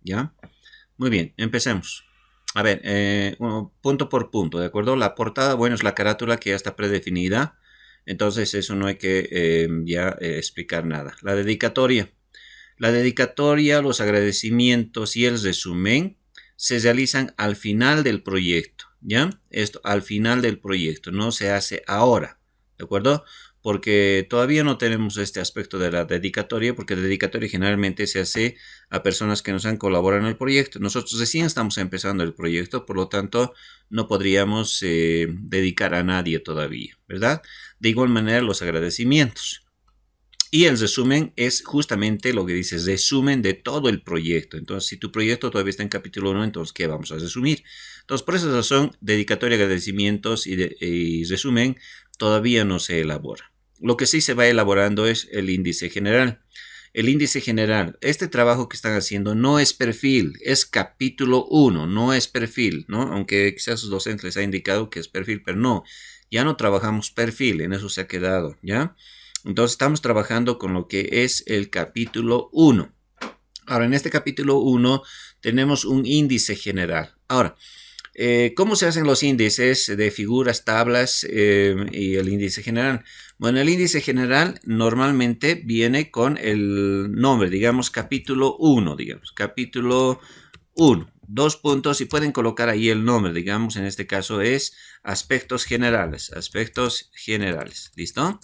¿Ya? Muy bien, empecemos. A ver, punto por punto, ¿de acuerdo? La portada, bueno, es la carátula que ya está predefinida. Entonces eso no hay que ya explicar nada. La dedicatoria. La dedicatoria, los agradecimientos y el resumen se realizan al final del proyecto, ¿ya? Esto al final del proyecto, no se hace ahora, ¿de acuerdo? Porque todavía no tenemos este aspecto de la dedicatoria, porque la dedicatoria generalmente se hace a personas que nos han colaborado en el proyecto. Nosotros recién estamos empezando el proyecto, por lo tanto no podríamos dedicar a nadie todavía, ¿verdad? De igual manera los agradecimientos. Y el resumen es justamente lo que dice, resumen de todo el proyecto. Entonces, si tu proyecto todavía está en capítulo 1, entonces, ¿qué vamos a resumir? Entonces, por esa razón, dedicatoria, agradecimientos y resumen todavía no se elabora. Lo que sí se va elaborando es el índice general. El índice general, este trabajo que están haciendo no es perfil, es capítulo 1, no es perfil, ¿no? Aunque quizás sus docentes les ha indicado que es perfil, pero no, ya no trabajamos perfil, en eso se ha quedado, ¿ya? Entonces estamos trabajando con lo que es el capítulo 1. Ahora, en este capítulo 1 tenemos un índice general. Ahora, ¿cómo se hacen los índices de figuras, tablas y el índice general? Bueno, el índice general normalmente viene con el nombre, digamos capítulo 1, digamos, capítulo 1. Dos puntos y pueden colocar ahí el nombre, digamos, en este caso es aspectos generales, ¿listo?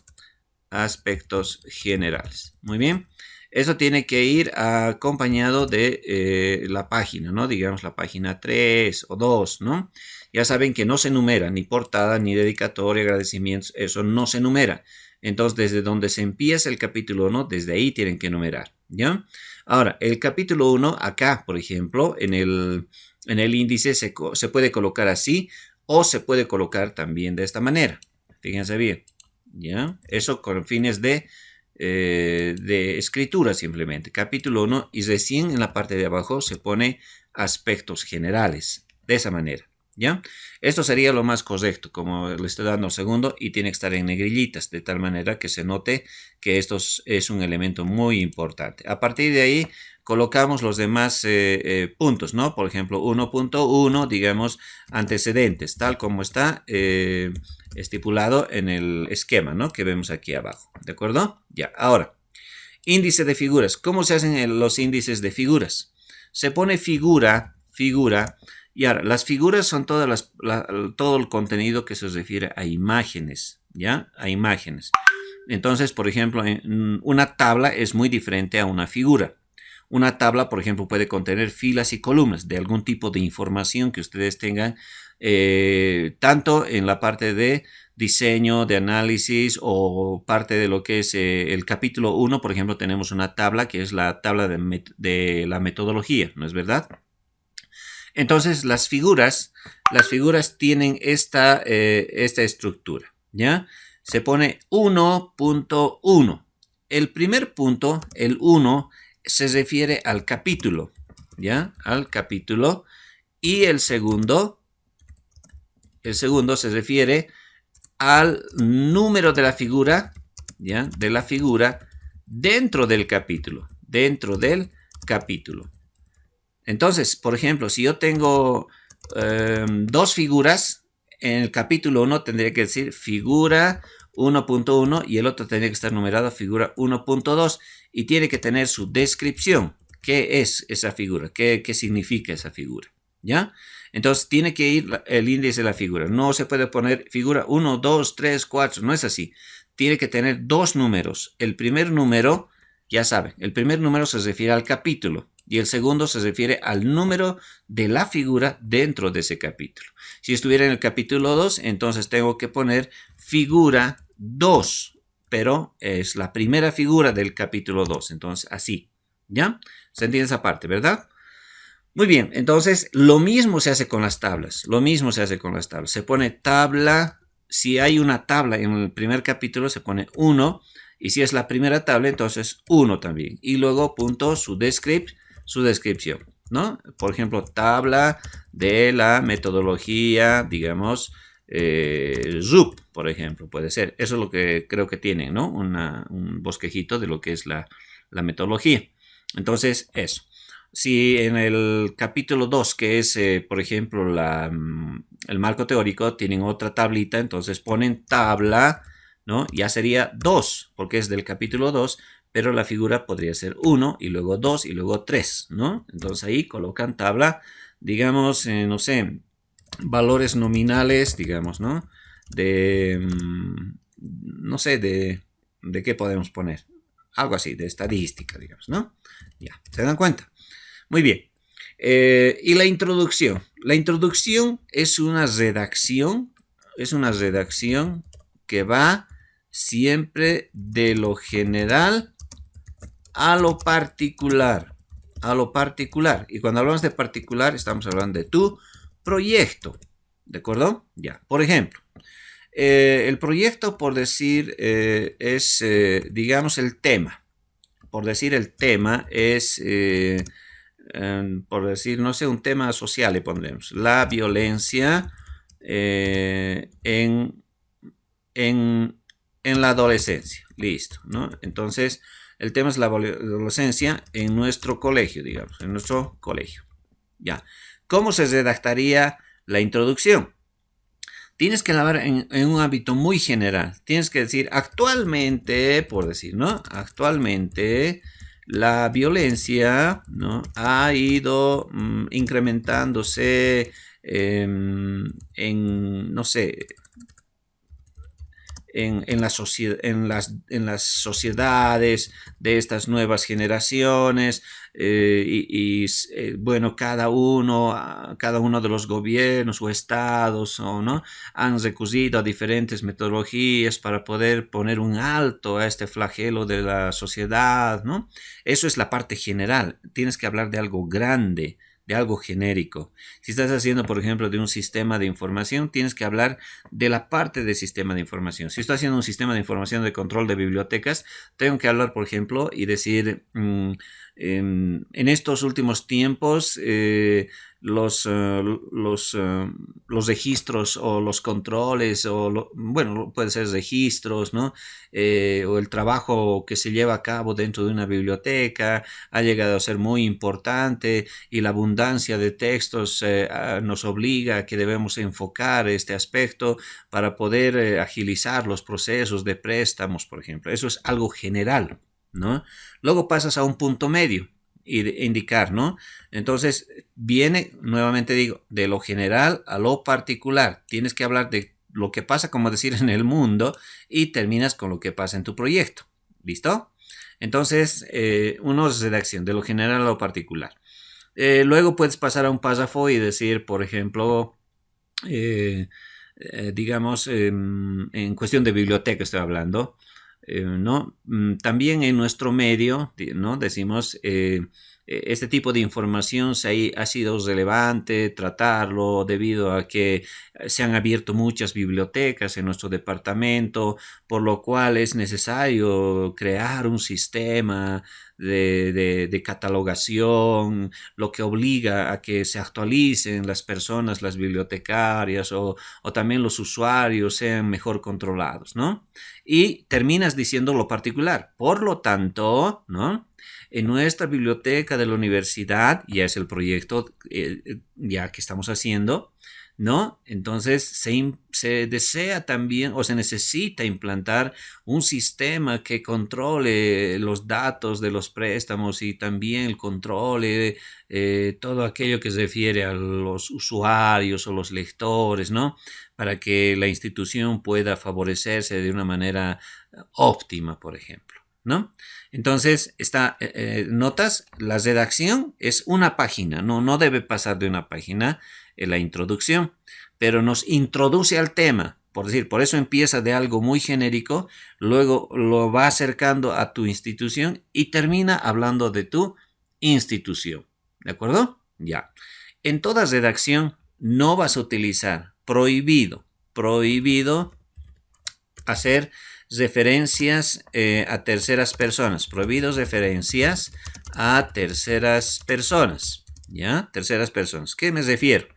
Aspectos generales. Muy bien. Eso tiene que ir acompañado de la página, ¿no? Digamos la página 3 o 2, ¿no? Ya saben que no se numera ni portada, ni dedicatoria, agradecimientos, eso no se numera. Entonces, desde donde se empieza el capítulo 1, desde ahí tienen que numerar, ¿ya? Ahora, el capítulo 1, acá, por ejemplo, en el índice se puede colocar así o se puede colocar también de esta manera. Fíjense bien. ¿Ya? Eso con fines de escritura simplemente. Capítulo 1 y recién en la parte de abajo se pone aspectos generales. De esa manera. ¿Ya? Esto sería lo más correcto, como le estoy dando segundo y tiene que estar en negrillitas, de tal manera que se note que esto es un elemento muy importante. A partir de ahí colocamos los demás puntos, ¿no? Por ejemplo, 1.1, digamos, antecedentes, tal como está estipulado en el esquema, ¿no? Que vemos aquí abajo, ¿de acuerdo? Ya, ahora, índice de figuras. ¿Cómo se hacen los índices de figuras? Se pone figura, y ahora, las figuras son todo el contenido que se refiere a imágenes, ¿ya? A imágenes. Entonces, por ejemplo, una tabla es muy diferente a una figura. Una tabla, por ejemplo, puede contener filas y columnas de algún tipo de información que ustedes tengan, tanto en la parte de diseño, de análisis o parte de lo que es el capítulo 1, por ejemplo, tenemos una tabla que es la tabla de la metodología, ¿no es verdad? Entonces, las figuras tienen esta estructura, ¿ya? Se pone 1.1. El primer punto, el 1, se refiere al capítulo, ¿ya? Al capítulo. Y el segundo se refiere al número de la figura, ¿ya? De la figura dentro del capítulo, Entonces, por ejemplo, si yo tengo dos figuras, en el capítulo 1 tendría que decir figura 1.1 y el otro tendría que estar numerado figura 1.2 y tiene que tener su descripción. ¿Qué es esa figura? ¿Qué significa esa figura? ¿Ya? Entonces tiene que ir el índice de la figura. No se puede poner figura 1, 2, 3, 4. No es así. Tiene que tener dos números. El primer número, ya saben, el primer número se refiere al capítulo y el segundo se refiere al número de la figura dentro de ese capítulo. Si estuviera en el capítulo 2, entonces tengo que poner figura 2, pero es la primera figura del capítulo 2. Entonces, así. ¿Ya? ¿Se entiende esa parte, verdad? Muy bien, entonces lo mismo se hace con las tablas. Se pone tabla, si hay una tabla en el primer capítulo se pone 1 y si es la primera tabla entonces 1 también. Y luego punto su descripción, ¿no? Por ejemplo, tabla de la metodología, digamos, RUP, por ejemplo, puede ser. Eso es lo que creo que tienen, ¿no? Un bosquejito de lo que es la metodología. Entonces, eso. Si en el capítulo 2, que es, por ejemplo, el marco teórico, tienen otra tablita, entonces ponen tabla, ¿no? Ya sería 2, porque es del capítulo 2, pero la figura podría ser 1, y luego 2, y luego 3, ¿no? Entonces ahí colocan tabla, digamos, no sé, valores nominales, digamos, ¿no? No sé, de qué podemos poner. Algo así, de estadística, digamos, ¿no? Ya, ¿se dan cuenta? Muy bien. Y la introducción. La introducción es una redacción que va siempre de lo general a lo particular. A lo particular. Y cuando hablamos de particular, estamos hablando de tu proyecto. ¿De acuerdo? Ya. Por ejemplo, el proyecto, por decir, es, digamos, el tema. Por decir, el tema es, por decir, no sé, un tema social, le pondremos. La violencia en la adolescencia. Listo, ¿no? Entonces, el tema es la adolescencia en nuestro colegio, digamos, en nuestro colegio. Ya. ¿Cómo se redactaría la introducción? Tienes que hablar en un ámbito muy general. Tienes que decir, actualmente, por decir, ¿no? Actualmente la violencia, ¿no? Ha ido incrementándose no sé, en las sociedades de estas nuevas generaciones bueno, cada uno de los gobiernos o estados o, ¿no? han recurrido a diferentes metodologías para poder poner un alto a este flagelo de la sociedad, ¿no? Eso es la parte general. Tienes que hablar de algo grande, de algo genérico. Si estás haciendo, por ejemplo, de un sistema de información, tienes que hablar de la parte del sistema de información. Si estoy haciendo un sistema de información de control de bibliotecas, tengo que hablar, por ejemplo, y decir, en estos últimos tiempos, los registros o los controles, bueno, pueden ser registros, ¿no? O el trabajo que se lleva a cabo dentro de una biblioteca ha llegado a ser muy importante y la abundancia de textos nos obliga a que debemos enfocar este aspecto para poder agilizar los procesos de préstamos, por ejemplo. Eso es algo general, ¿no? Luego pasas a un punto medio y indicar, ¿no? Entonces viene, nuevamente digo, de lo general a lo particular. Tienes que hablar de lo que pasa, como decir, en el mundo y terminas con lo que pasa en tu proyecto. ¿Listo? Entonces, uno es redacción, de lo general a lo particular. Luego puedes pasar a un párrafo y decir, por ejemplo, digamos, en cuestión de biblioteca estoy hablando, ¿no? También en nuestro medio, ¿no? Decimos, este tipo de información ha sido relevante tratarlo debido a que se han abierto muchas bibliotecas en nuestro departamento, por lo cual es necesario crear un sistema de catalogación, lo que obliga a que se actualicen las personas, las bibliotecarias o también los usuarios sean mejor controlados, ¿no? Y terminas diciendo lo particular. Por lo tanto, ¿no? En nuestra biblioteca de la universidad, ya es el proyecto ya que estamos haciendo, ¿no? Entonces se desea también o se necesita implantar un sistema que controle los datos de los préstamos y también controle todo aquello que se refiere a los usuarios o los lectores, ¿no? Para que la institución pueda favorecerse de una manera óptima, por ejemplo, ¿no? Entonces, notas, la redacción es una página, no debe pasar de una página en la introducción, pero nos introduce al tema, por decir, por eso empieza de algo muy genérico, luego lo va acercando a tu institución y termina hablando de tu institución, ¿de acuerdo? Ya. En toda redacción no vas a utilizar prohibido hacer referencias a terceras personas, prohibidos referencias a terceras personas, ¿ya? Terceras personas. ¿Qué me refiero?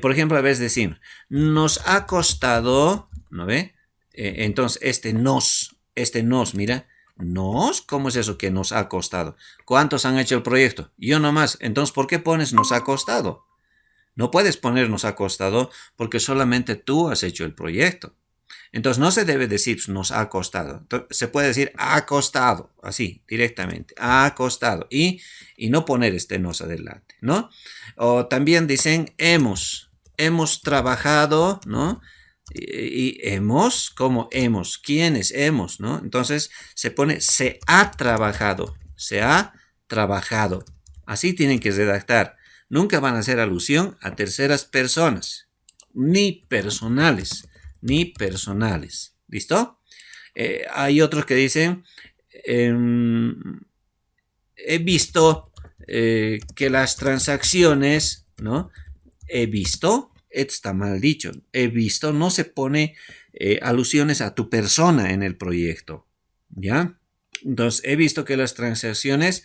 Por ejemplo, a veces decimos, nos ha costado, ¿no ve? Entonces, este nos, mira, ¿Nos? ¿Cómo es eso que nos ha costado? ¿Cuántos han hecho el proyecto? Yo nomás. Entonces, ¿por qué pones nos ha costado? No puedes poner nos ha costado porque solamente tú has hecho el proyecto. Entonces no se debe decir nos ha costado. Se puede decir ha costado, así, directamente. Ha costado. Y no poner este nos adelante, ¿no? O también dicen hemos trabajado, ¿no? Y hemos, ¿cómo hemos? ¿Quiénes hemos, no? Entonces se pone se ha trabajado. Así tienen que redactar. Nunca van a hacer alusión a terceras personas, ni personales, ni personales. ¿Listo? Hay otros que dicen, he visto que las transacciones, ¿no? He visto, está mal dicho, he visto, no se pone alusiones a tu persona en el proyecto, ¿ya? Entonces, he visto que las transacciones,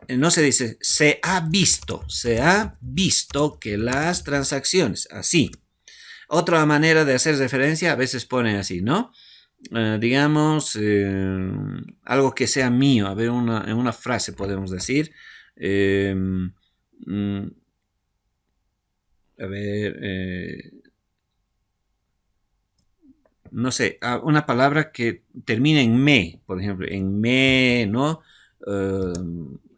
no se dice, se ha visto que las transacciones, así. Otra manera de hacer referencia, a veces ponen así, ¿no? Digamos, algo que sea mío, a ver, en una frase podemos decir, a ver, no sé, una palabra que termine en me, por ejemplo, en me, ¿no?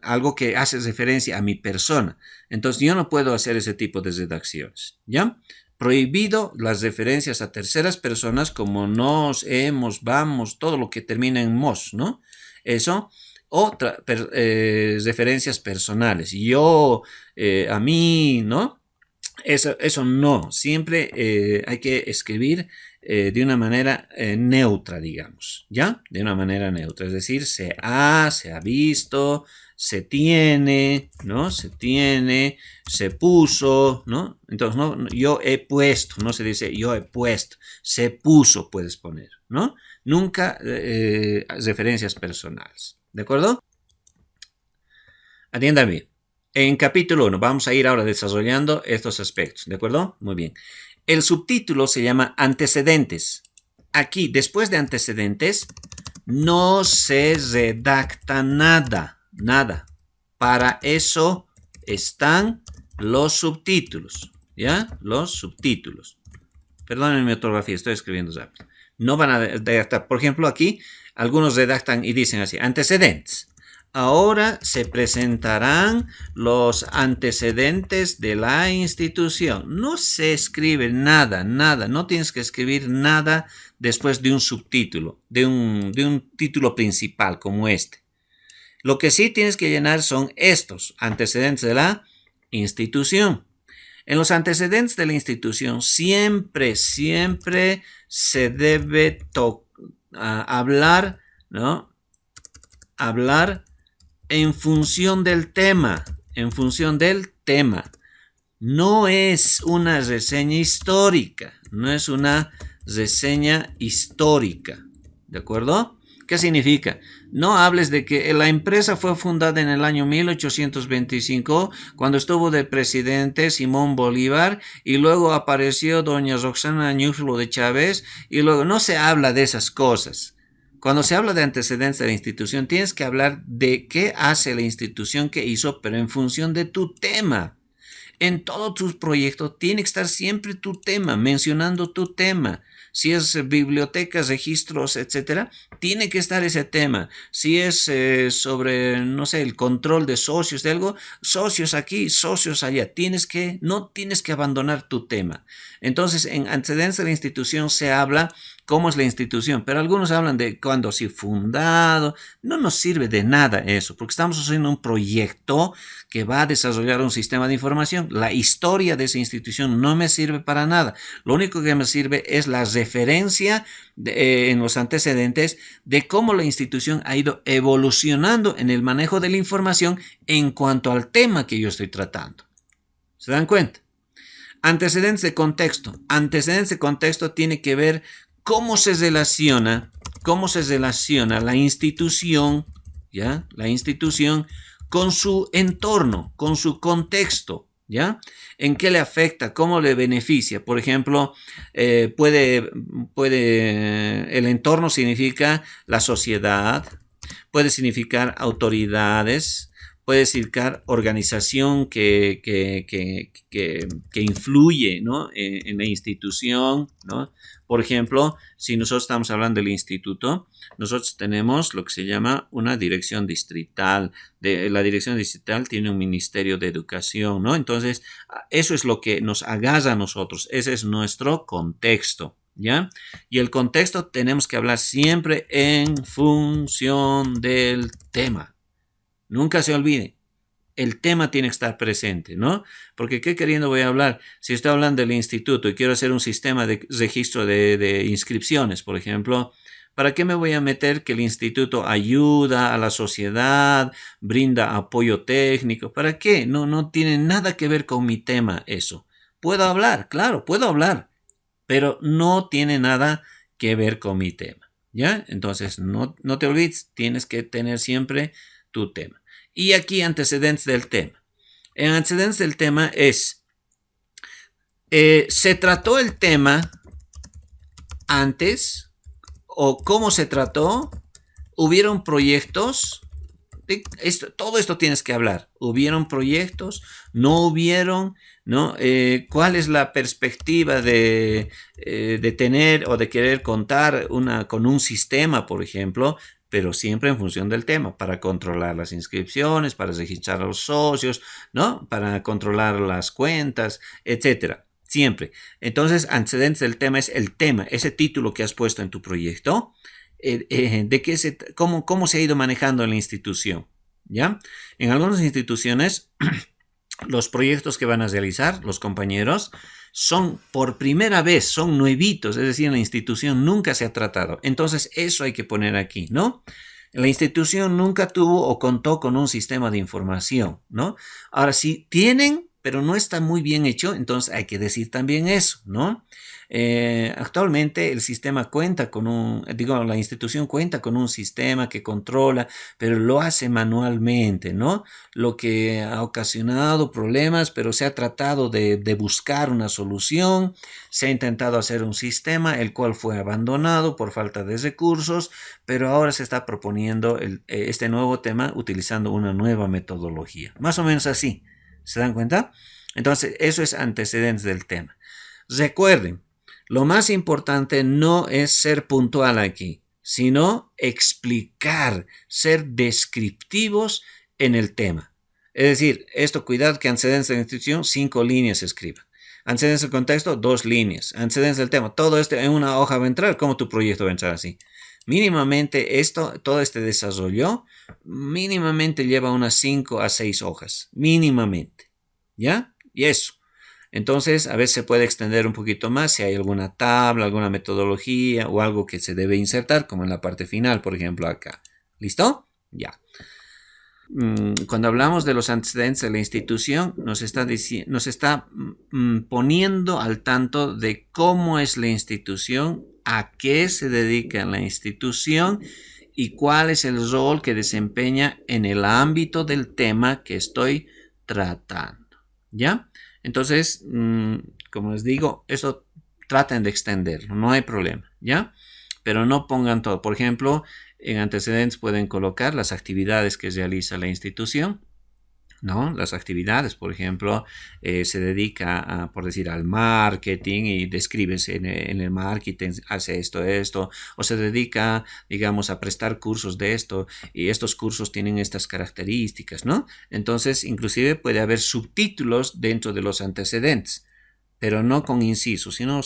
Algo que hace referencia a mi persona. Entonces yo no puedo hacer ese tipo de redacciones, ¿ya? Prohibido las referencias a terceras personas como nos, hemos, vamos, todo lo que termina en mos, ¿no? Eso. O referencias personales. Yo, a mí, ¿no? Eso no. Siempre hay que escribir de una manera neutra, digamos, ¿ya? De una manera neutra. Es decir, se ha visto, se tiene, ¿no? Se tiene, se puso, ¿no? Entonces, no, yo he puesto, no se dice yo he puesto, se puso, puedes poner, ¿no? Nunca referencias personales, ¿de acuerdo? Atiéndame. En capítulo 1 vamos a ir ahora desarrollando estos aspectos, ¿de acuerdo? Muy bien. El subtítulo se llama antecedentes. Aquí, después de antecedentes, no se redacta nada, nada. Para eso están los subtítulos, ¿ya? Los subtítulos. Perdonen mi ortografía, estoy escribiendo rápido. No van a redactar, por ejemplo, aquí algunos redactan y dicen así, antecedentes. Ahora se presentarán los antecedentes de la institución. No se escribe nada, nada. No tienes que escribir nada después de un subtítulo, de un título principal como este. Lo que sí tienes que llenar son estos antecedentes de la institución. En los antecedentes de la institución siempre se debe hablar, ¿no? Hablar en función del tema, No es una reseña histórica, ¿de acuerdo? ¿Qué significa? No hables de que la empresa fue fundada en el año 1825 cuando estuvo de presidente Simón Bolívar y luego apareció doña Roxana Ñuflo de Chávez y luego no se habla de esas cosas. Cuando se habla de antecedentes de la institución, tienes que hablar de qué hace la institución que hizo, pero en función de tu tema. En todos tus proyectos tiene que estar siempre tu tema, mencionando tu tema. Si es bibliotecas, registros, etcétera, tiene que estar ese tema. Si es sobre, no sé, el control de socios de algo, socios aquí, socios allá. No tienes que abandonar tu tema. Entonces, en antecedentes de la institución se habla cómo es la institución, pero algunos hablan de cuándo sí fundado. No nos sirve de nada eso, porque estamos haciendo un proyecto que va a desarrollar un sistema de información. La historia de esa institución no me sirve para nada. Lo único que me sirve es la referencia en los antecedentes de cómo la institución ha ido evolucionando en el manejo de la información en cuanto al tema que yo estoy tratando. ¿Se dan cuenta? Antecedentes de contexto. Antecedentes de contexto tiene que ver cómo se relaciona la institución, ¿ya? La institución con su entorno, con su contexto, ¿ya? ¿En qué le afecta? ¿Cómo le beneficia? Por ejemplo, el entorno significa la sociedad, puede significar autoridades, puede significar organización que influye, ¿no? en la institución, ¿no? Por ejemplo, si nosotros estamos hablando del instituto, nosotros tenemos lo que se llama una dirección distrital. La dirección distrital tiene un ministerio de educación, ¿no? Entonces, eso es lo que nos agarra a nosotros. Ese es nuestro contexto, ¿ya? Y el contexto tenemos que hablar siempre en función del tema. Nunca se olvide, el tema tiene que estar presente, ¿no? Porque ¿qué queriendo voy a hablar? Si estoy hablando del instituto y quiero hacer un sistema de registro de inscripciones, por ejemplo, ¿para qué me voy a meter que el instituto ayuda a la sociedad, brinda apoyo técnico? ¿Para qué? No tiene nada que ver con mi tema eso. Puedo hablar, claro, puedo hablar, pero no tiene nada que ver con mi tema, ¿ya? Entonces, no te olvides, tienes que tener siempre tu tema. Y aquí antecedentes del tema. En antecedentes del tema es, ¿se trató el tema antes? ¿O cómo se trató? ¿Hubieron proyectos? Todo esto tienes que hablar. ¿Hubieron proyectos? ¿No hubieron? ¿No? ¿Cuál es la perspectiva de tener o de querer contar con un sistema, por ejemplo? Pero siempre en función del tema, para controlar las inscripciones, para registrar a los socios, ¿no? Para controlar las cuentas, etcétera. Siempre. Entonces, antecedentes del tema es el tema, ese título que has puesto en tu proyecto, cómo se ha ido manejando en la institución, ¿ya? En algunas instituciones, los proyectos que van a realizar los compañeros son por primera vez, son nuevitos, es decir, en la institución nunca se ha tratado. Entonces, eso hay que poner aquí, ¿no? La institución nunca tuvo o contó con un sistema de información, ¿no? Ahora, si tienen, pero no está muy bien hecho, entonces hay que decir también eso, ¿no? Actualmente el sistema cuenta con la institución cuenta con un sistema que controla, pero lo hace manualmente, ¿no? Lo que ha ocasionado problemas, pero se ha tratado de buscar una solución, se ha intentado hacer un sistema, el cual fue abandonado por falta de recursos, pero ahora se está proponiendo este nuevo tema utilizando una nueva metodología. Más o menos así, ¿se dan cuenta? Entonces, eso es antecedentes del tema. Recuerden, lo más importante no es ser puntual aquí, sino explicar, ser descriptivos en el tema. Es decir, cuidado que antecedentes de la institución, 5 líneas se escriban. Antecedentes del contexto, 2 líneas. Antecedentes del tema, todo esto en una hoja va a entrar. ¿Cómo tu proyecto va a entrar así? Mínimamente todo este desarrollo, mínimamente lleva unas 5 a 6 hojas. Mínimamente. ¿Ya? Y eso. Entonces, a veces se puede extender un poquito más si hay alguna tabla, alguna metodología o algo que se debe insertar, como en la parte final, por ejemplo, acá. ¿Listo? Ya. Cuando hablamos de los antecedentes de la institución, nos está poniendo al tanto de cómo es la institución, a qué se dedica la institución y cuál es el rol que desempeña en el ámbito del tema que estoy tratando. ¿Ya? Entonces, como les digo, eso traten de extenderlo, no hay problema, ¿ya? Pero no pongan todo. Por ejemplo, en antecedentes pueden colocar las actividades que realiza la institución, ¿no? Las actividades, por ejemplo, se dedica por decir, al marketing y describes en el marketing, hace esto, o se dedica, digamos, a prestar cursos de esto y estos cursos tienen estas características, ¿no? Entonces, inclusive puede haber subtítulos dentro de los antecedentes, pero no con incisos, sino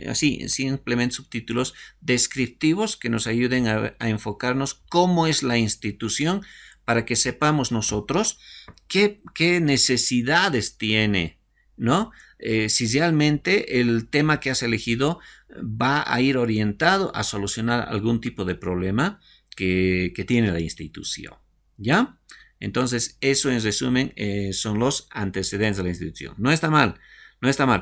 así, simplemente subtítulos descriptivos que nos ayuden a enfocarnos cómo es la institución para que sepamos nosotros qué necesidades tiene, ¿no? Si realmente el tema que has elegido va a ir orientado a solucionar algún tipo de problema que tiene la institución, ¿ya? Entonces, eso en resumen son los antecedentes de la institución. No está mal,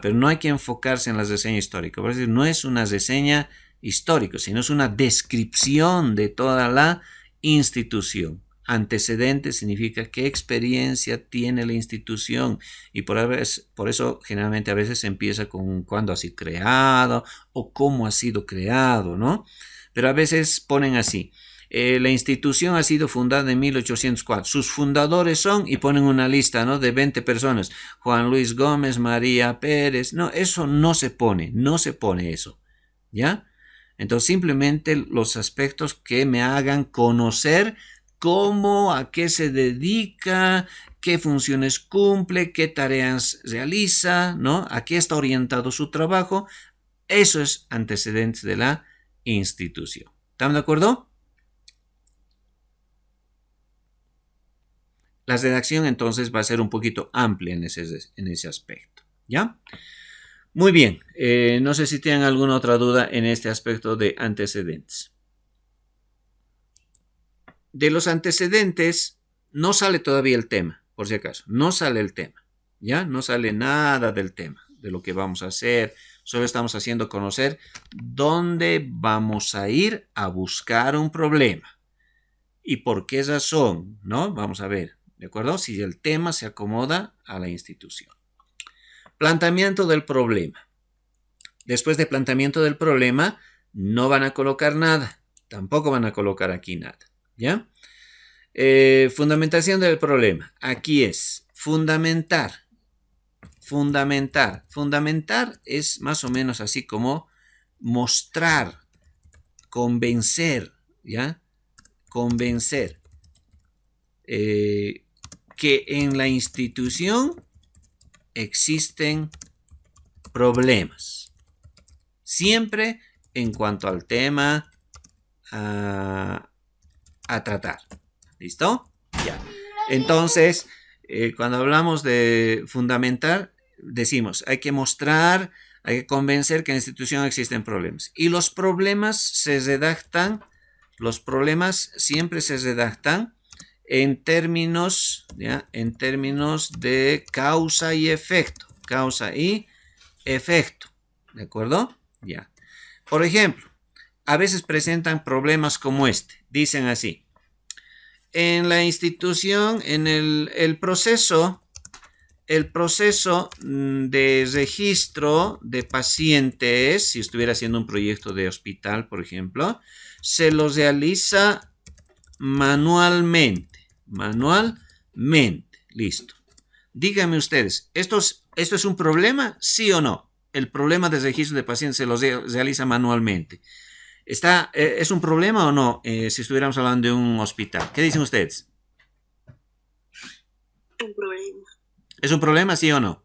pero no hay que enfocarse en la reseña histórica. Por decir, no es una reseña histórica, sino es una descripción de toda la institución. Antecedente significa qué experiencia tiene la institución y por eso generalmente a veces se empieza con cuándo ha sido creado o cómo ha sido creado, ¿no? Pero a veces ponen así, La institución ha sido fundada en 1804. Sus fundadores son, y ponen una lista, ¿no?, de 20 personas. Juan Luis Gómez, María Pérez. No, eso no se pone eso. ¿Ya? Entonces, simplemente los aspectos que me hagan conocer cómo, a qué se dedica, qué funciones cumple, qué tareas realiza, ¿no? A qué está orientado su trabajo. Eso es antecedentes de la institución. ¿Estamos de acuerdo? La redacción entonces va a ser un poquito amplia en ese aspecto. ¿Ya? Muy bien. No sé si tienen alguna otra duda en este aspecto de antecedentes. De los antecedentes no sale todavía el tema, por si acaso. No sale el tema. ¿Ya? No sale nada del tema, de lo que vamos a hacer. Solo estamos haciendo conocer dónde vamos a ir a buscar un problema. ¿Y por qué razón? ¿No? Vamos a ver. ¿De acuerdo? Si el tema se acomoda a la institución. Planteamiento del problema. Después de planteamiento del problema, no van a colocar nada. Tampoco van a colocar aquí nada. ¿Ya? Fundamentación del problema. Aquí es fundamentar. Fundamentar. Fundamentar es más o menos así como mostrar, convencer, ¿ya? Convencer. Que en la institución existen problemas. Siempre en cuanto al tema a tratar. ¿Listo? Ya. Entonces, cuando hablamos de fundamentar, decimos, hay que mostrar, hay que convencer que en la institución existen problemas. Y los problemas se redactan, los problemas siempre se redactan en términos, ¿ya?, en términos de causa y efecto. Causa y efecto. ¿De acuerdo? Ya. Por ejemplo, a veces presentan problemas como este. Dicen así. En la institución, en el proceso de registro de pacientes, si estuviera haciendo un proyecto de hospital, por ejemplo, se los realiza manualmente. Listo. Díganme ustedes, ¿esto es un problema? ¿Sí o no? El problema de registro de pacientes se los realiza manualmente. ¿Es un problema o no? Si estuviéramos hablando de un hospital. ¿Qué dicen ustedes? Un problema. ¿Es un problema, sí o no?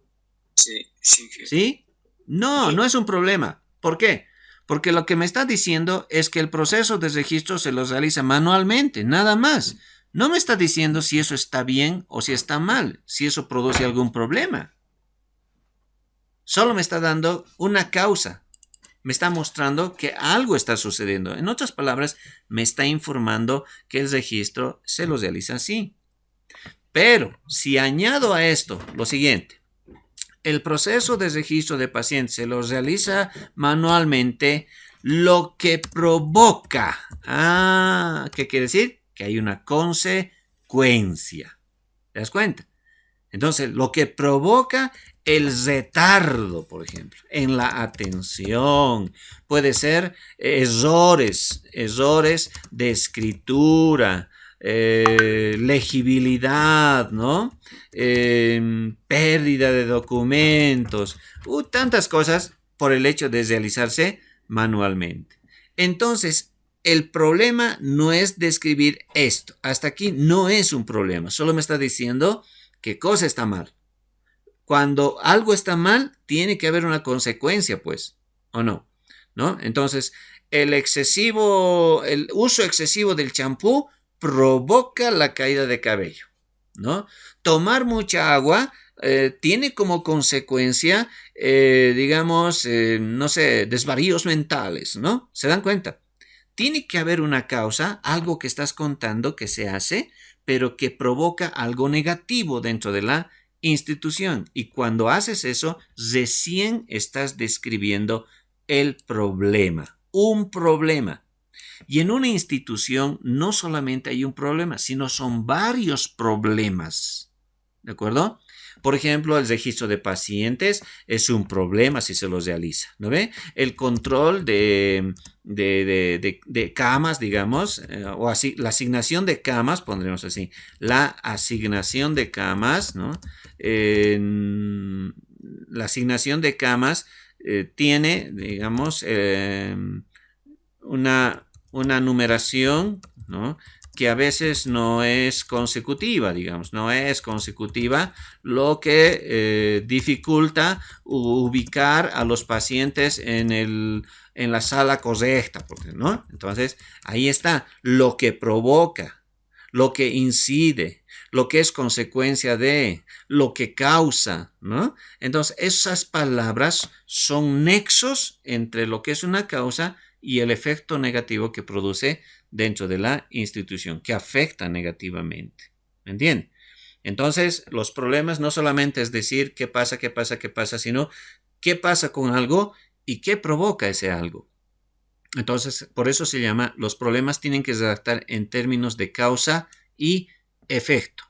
Sí. ¿Sí? No, no es un problema. ¿Por qué? Porque lo que me está diciendo es que el proceso de registro se los realiza manualmente, nada más. No me está diciendo si eso está bien o si está mal, si eso produce algún problema. Solo me está dando una causa. Me está mostrando que algo está sucediendo. En otras palabras, me está informando que el registro se lo realiza así. Pero si añado a esto lo siguiente, el proceso de registro de pacientes se lo realiza manualmente, lo que provoca, ¿qué quiere decir? Que hay una consecuencia. ¿Te das cuenta? Entonces, lo que provoca el retardo, por ejemplo, en la atención, puede ser errores de escritura, legibilidad, ¿no? Pérdida de documentos, tantas cosas por el hecho de realizarse manualmente. Entonces, el problema no es describir esto. Hasta aquí no es un problema, solo me está diciendo qué cosa está mal. Cuando algo está mal, tiene que haber una consecuencia, pues, ¿o no? ¿No? Entonces, el uso excesivo del champú provoca la caída de cabello, ¿no? Tomar mucha agua tiene como consecuencia, no sé, desvaríos mentales, ¿no? ¿Se dan cuenta? Tiene que haber una causa, algo que estás contando que se hace, pero que provoca algo negativo dentro de la institución. Y cuando haces eso, recién estás describiendo el problema, un problema. Y en una institución no solamente hay un problema, sino son varios problemas. ¿De acuerdo? Por ejemplo, el registro de pacientes es un problema si se los realiza, ¿no ve? El control de camas, digamos, o así, la asignación de camas, pondremos así, la asignación de camas, ¿no? La asignación de camas tiene, digamos, una numeración, ¿no? Que a veces no es consecutiva, digamos, no es consecutiva, lo que dificulta ubicar a los pacientes en la sala correcta, ¿no? Entonces, ahí está lo que provoca, lo que incide, lo que es consecuencia de, lo que causa, ¿no? Entonces, esas palabras son nexos entre lo que es una causa y el efecto negativo que produce dentro de la institución, que afecta negativamente. ¿Me entienden? Entonces, los problemas no solamente es decir qué pasa, qué pasa, qué pasa, sino qué pasa con algo y qué provoca ese algo. Entonces, por eso se llama, los problemas tienen que redactar en términos de causa y efecto.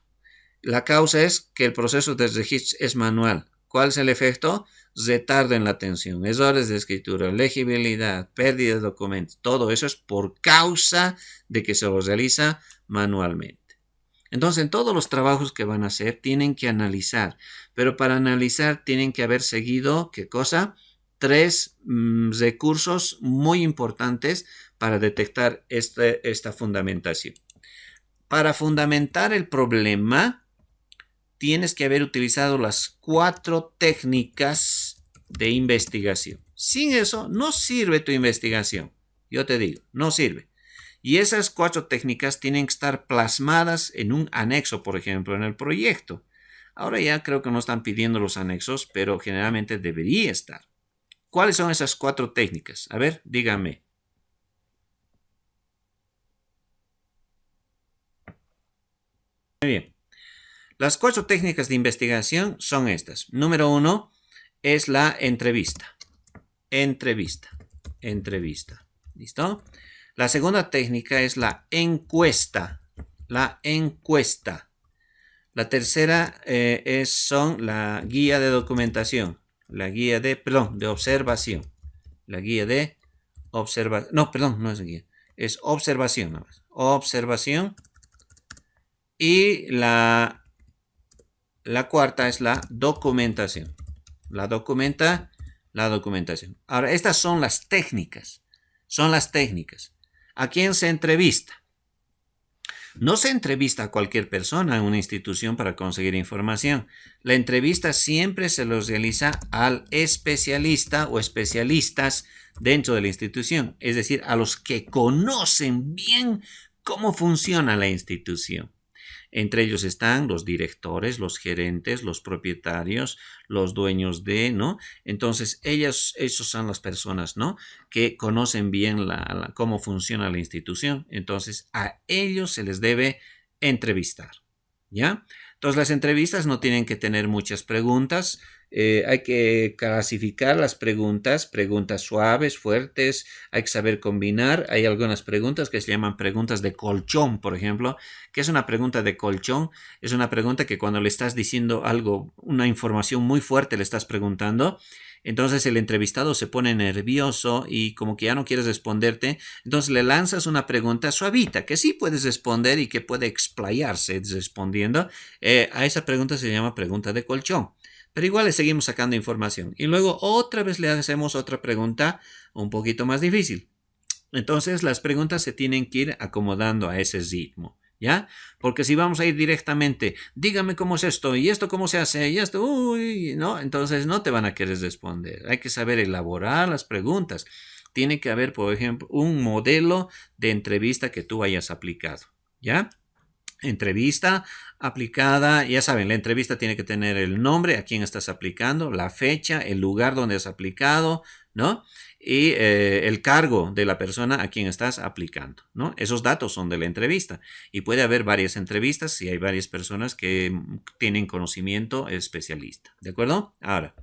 La causa es que el proceso de registro es manual. ¿Cuál es el efecto? Retardo en la atención, errores de escritura, legibilidad, pérdida de documentos. Todo eso es por causa de que se los realiza manualmente. Entonces, en todos los trabajos que van a hacer, tienen que analizar. Pero para analizar, tienen que haber seguido, ¿qué cosa? 3 recursos muy importantes para detectar esta fundamentación. Para fundamentar el problema, tienes que haber utilizado las 4 técnicas de investigación. Sin eso, no sirve tu investigación. Yo te digo, no sirve. Y esas 4 técnicas tienen que estar plasmadas en un anexo, por ejemplo, en el proyecto. Ahora ya creo que no están pidiendo los anexos, pero generalmente debería estar. ¿Cuáles son esas 4 técnicas? A ver, dígame. Muy bien. Las 4 técnicas de investigación son estas. Número 1 es la entrevista. Entrevista. ¿Listo? La segunda técnica es la encuesta. La encuesta. La tercera son la guía de documentación. La guía de observación. La guía de observación. No, perdón, no es guía. Es observación nada más. Observación. Y la cuarta es la documentación. La documentación. Ahora, estas son las técnicas. ¿A quién se entrevista? No se entrevista a cualquier persona en una institución para conseguir información. La entrevista siempre se los realiza al especialista o especialistas dentro de la institución, es decir, a los que conocen bien cómo funciona la institución. Entre ellos están los directores, los gerentes, los propietarios, los dueños de, ¿no? Entonces, esos son las personas, ¿no? Que conocen bien cómo funciona la institución. Entonces, a ellos se les debe entrevistar, ¿ya? Entonces, las entrevistas no tienen que tener muchas preguntas. Hay que clasificar las preguntas suaves, fuertes, hay que saber combinar. Hay algunas preguntas que se llaman preguntas de colchón, por ejemplo. ¿Qué es una pregunta de colchón? Es una pregunta que cuando le estás diciendo algo, una información muy fuerte le estás preguntando, entonces el entrevistado se pone nervioso y como que ya no quieres responderte, entonces le lanzas una pregunta suavita que sí puedes responder y que puede explayarse respondiendo. A esa pregunta se llama pregunta de colchón. Pero igual le seguimos sacando información. Y luego otra vez le hacemos otra pregunta un poquito más difícil. Entonces las preguntas se tienen que ir acomodando a ese ritmo, ¿ya? Porque si vamos a ir directamente, dígame cómo es esto, y esto cómo se hace, y esto, uy, ¿no? Entonces no te van a querer responder. Hay que saber elaborar las preguntas. Tiene que haber, por ejemplo, un modelo de entrevista que tú hayas aplicado, ¿ya? Entrevista aplicada, ya saben, la entrevista tiene que tener el nombre a quién estás aplicando, la fecha, el lugar donde has aplicado, ¿no? Y el cargo de la persona a quien estás aplicando, ¿no? Esos datos son de la entrevista y puede haber varias entrevistas si hay varias personas que tienen conocimiento especialista, ¿de acuerdo? Ahora,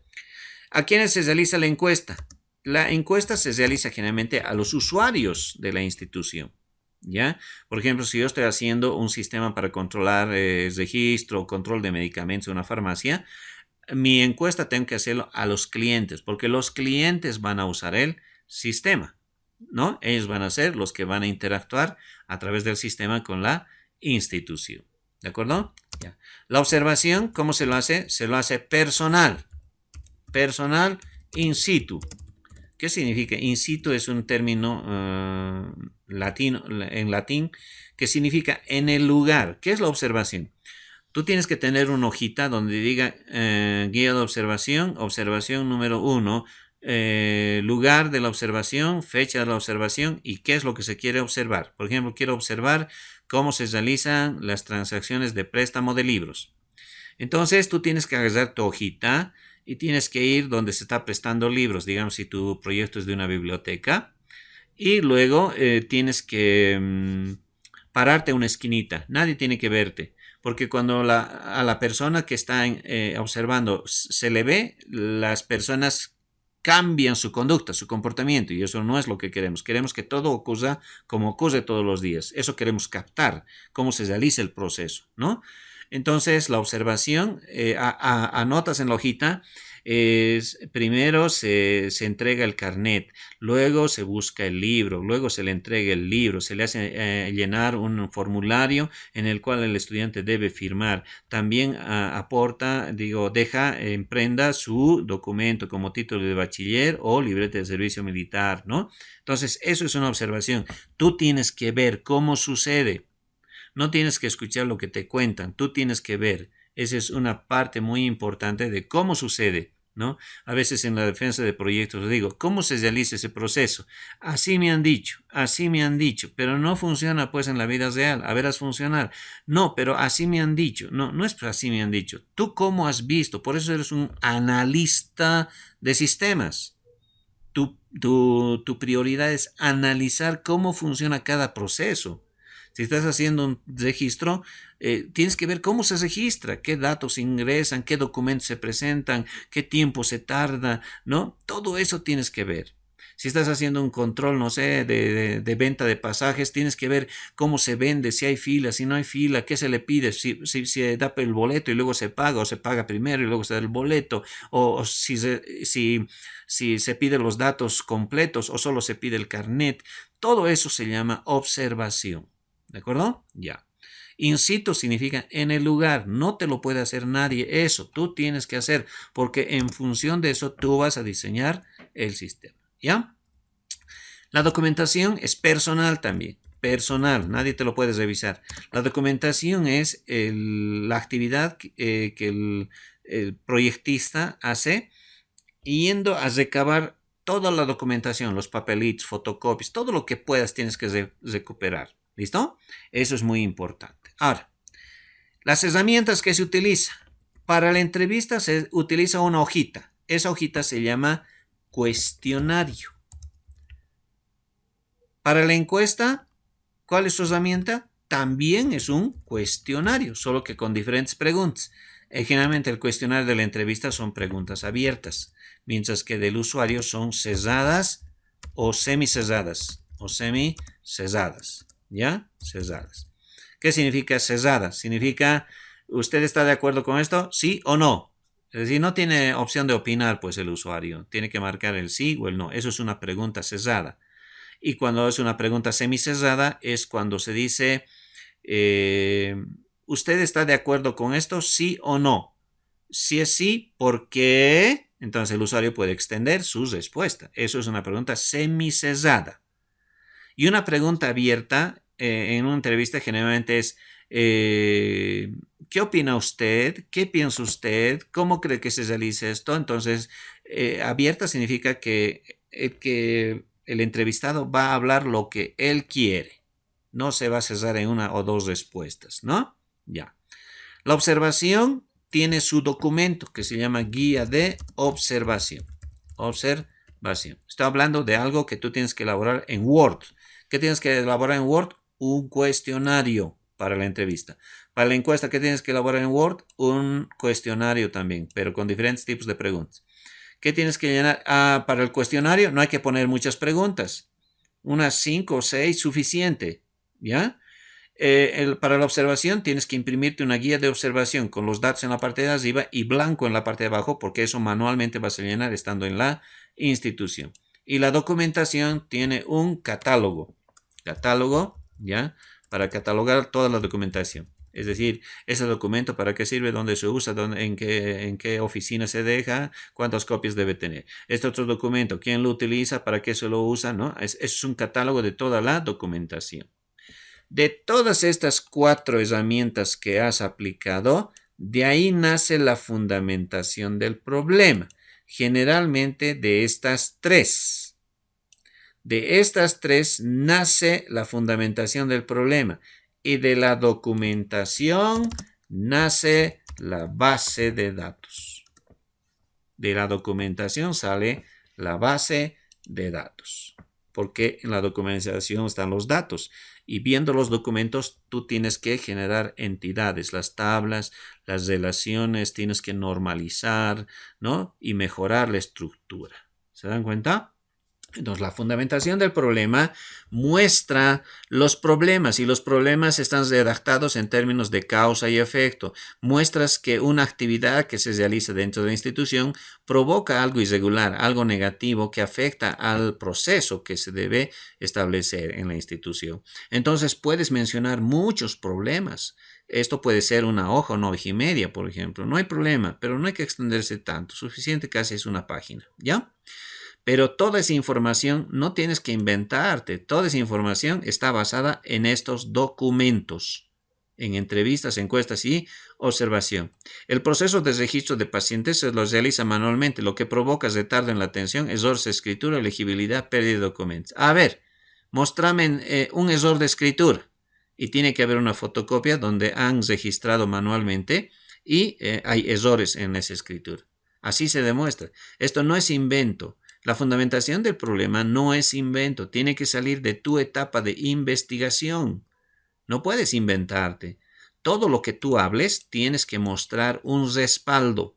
¿a quiénes se realiza la encuesta? La encuesta se realiza generalmente a los usuarios de la institución. ¿Ya? Por ejemplo, si yo estoy haciendo un sistema para controlar registro o control de medicamentos en una farmacia, mi encuesta tengo que hacerlo a los clientes, porque los clientes van a usar el sistema, ¿no? Ellos van a ser los que van a interactuar a través del sistema con la institución. ¿De acuerdo? Ya. La observación, ¿cómo se lo hace? Se lo hace personal. Personal in situ. ¿Qué significa? In situ es un término latino, en latín que significa en el lugar. ¿Qué es la observación? Tú tienes que tener una hojita donde diga guía de observación, observación número 1, lugar de la observación, fecha de la observación y qué es lo que se quiere observar. Por ejemplo, quiero observar cómo se realizan las transacciones de préstamo de libros. Entonces tú tienes que agarrar tu hojita y tienes que ir donde se está prestando libros, digamos si tu proyecto es de una biblioteca, y luego tienes que pararte a una esquinita, nadie tiene que verte, porque cuando a la persona que está observando se le ve, las personas cambian su conducta, su comportamiento, y eso no es lo que queremos. Queremos que todo ocurra como ocurre todos los días. Eso queremos captar, cómo se realiza el proceso, ¿no? Entonces, la observación, anotas en la hojita, primero se entrega el carnet, luego se busca el libro, luego se le entrega el libro, se le hace llenar un formulario en el cual el estudiante debe firmar. También aporta, deja en prenda su documento como título de bachiller o libreta de servicio militar, ¿no? Entonces, eso es una observación. Tú tienes que ver cómo sucede. No tienes que escuchar lo que te cuentan, tú tienes que ver. Esa es una parte muy importante de cómo sucede, ¿no? A veces en la defensa de proyectos digo, ¿cómo se realiza ese proceso? Así me han dicho, pero no funciona pues en la vida real. A verás funcionar. No, pero así me han dicho. No, no es así me han dicho. ¿Tú cómo has visto? Por eso eres un analista de sistemas. Tu prioridad es analizar cómo funciona cada proceso. Si estás haciendo un registro, tienes que ver cómo se registra, qué datos ingresan, qué documentos se presentan, qué tiempo se tarda, ¿no? Todo eso tienes que ver. Si estás haciendo un control, no sé, de venta de pasajes, tienes que ver cómo se vende, si hay fila, si no hay fila, qué se le pide, si se da el boleto y luego se paga, o se paga primero y luego se da el boleto, o si se piden los datos completos o solo se pide el carnet. Todo eso se llama observación. ¿De acuerdo? Ya. In situ significa en el lugar, no te lo puede hacer nadie, eso tú tienes que hacer, porque en función de eso tú vas a diseñar el sistema, ¿ya? La documentación es personal también, personal, nadie te lo puede revisar. La documentación es la actividad que el proyectista hace yendo a recabar toda la documentación, los papelitos, fotocopias, todo lo que puedas tienes que recuperar. ¿Listo? Eso es muy importante. Ahora, las herramientas que se utiliza. Para la entrevista se utiliza una hojita. Esa hojita se llama cuestionario. Para la encuesta, ¿cuál es su herramienta? También es un cuestionario, solo que con diferentes preguntas. Generalmente el cuestionario de la entrevista son preguntas abiertas, mientras que del usuario son cerradas o semicerradas. ¿Ya? Cerradas. ¿Qué significa cerrada? Significa, ¿usted está de acuerdo con esto? ¿Sí o no? Es decir, no tiene opción de opinar, pues el usuario. Tiene que marcar el sí o el no. Eso es una pregunta cerrada. Y cuando es una pregunta semicerrada es cuando se dice, ¿usted está de acuerdo con esto? ¿Sí o no? Si es sí, ¿por qué? Entonces el usuario puede extender su respuesta. Eso es una pregunta semicerrada. Y una pregunta abierta en una entrevista generalmente es, ¿qué opina usted? ¿Qué piensa usted? ¿Cómo cree que se realice esto? Entonces, abierta significa que el entrevistado va a hablar lo que él quiere. No se va a cerrar en una o dos respuestas, ¿no? Ya. La observación tiene su documento que se llama guía de observación. Observación. Estoy hablando de algo que tú tienes que elaborar en Word. ¿Qué tienes que elaborar en Word? Un cuestionario para la entrevista. Para la encuesta, ¿qué tienes que elaborar en Word? Un cuestionario también, pero con diferentes tipos de preguntas. ¿Qué tienes que llenar? Para el cuestionario no hay que poner muchas preguntas. Unas 5 o 6 suficiente. ¿ya? Para la observación tienes que imprimirte una guía de observación con los datos en la parte de arriba y blanco en la parte de abajo, porque eso manualmente vas a llenar estando en la institución. Y la documentación tiene un catálogo, ¿ya? Para catalogar toda la documentación. Es decir, ese documento para qué sirve, dónde se usa, en qué oficina se deja, cuántas copias debe tener. Este otro documento, quién lo utiliza, para qué se lo usa, ¿no? Es un catálogo de toda la documentación. De todas estas 4 herramientas que has aplicado, de ahí nace la fundamentación del problema. Generalmente de estas 3. De estas 3 nace la fundamentación del problema y de la documentación nace la base de datos. De la documentación sale la base de datos, porque en la documentación están los datos y viendo los documentos tú tienes que generar entidades, las tablas, las relaciones, tienes que normalizar, ¿no? Y mejorar la estructura. ¿Se dan cuenta? Entonces, la fundamentación del problema muestra los problemas y los problemas están redactados en términos de causa y efecto. Muestras que una actividad que se realiza dentro de la institución provoca algo irregular, algo negativo que afecta al proceso que se debe establecer en la institución. Entonces, puedes mencionar muchos problemas. Esto puede ser una hoja o una hoja y media, por ejemplo. No hay problema, pero no hay que extenderse tanto. Suficiente casi es una página, ¿ya? Pero toda esa información no tienes que inventarte. Toda esa información está basada en estos documentos, en entrevistas, encuestas y observación. El proceso de registro de pacientes se lo realiza manualmente, lo que provoca retardo en la atención, errores de escritura, legibilidad, pérdida de documentos. A ver, mostrame un error de escritura. Y tiene que haber una fotocopia donde han registrado manualmente y hay errores en esa escritura. Así se demuestra. Esto no es invento. La fundamentación del problema no es invento, tiene que salir de tu etapa de investigación. No puedes inventarte. Todo lo que tú hables tienes que mostrar un respaldo.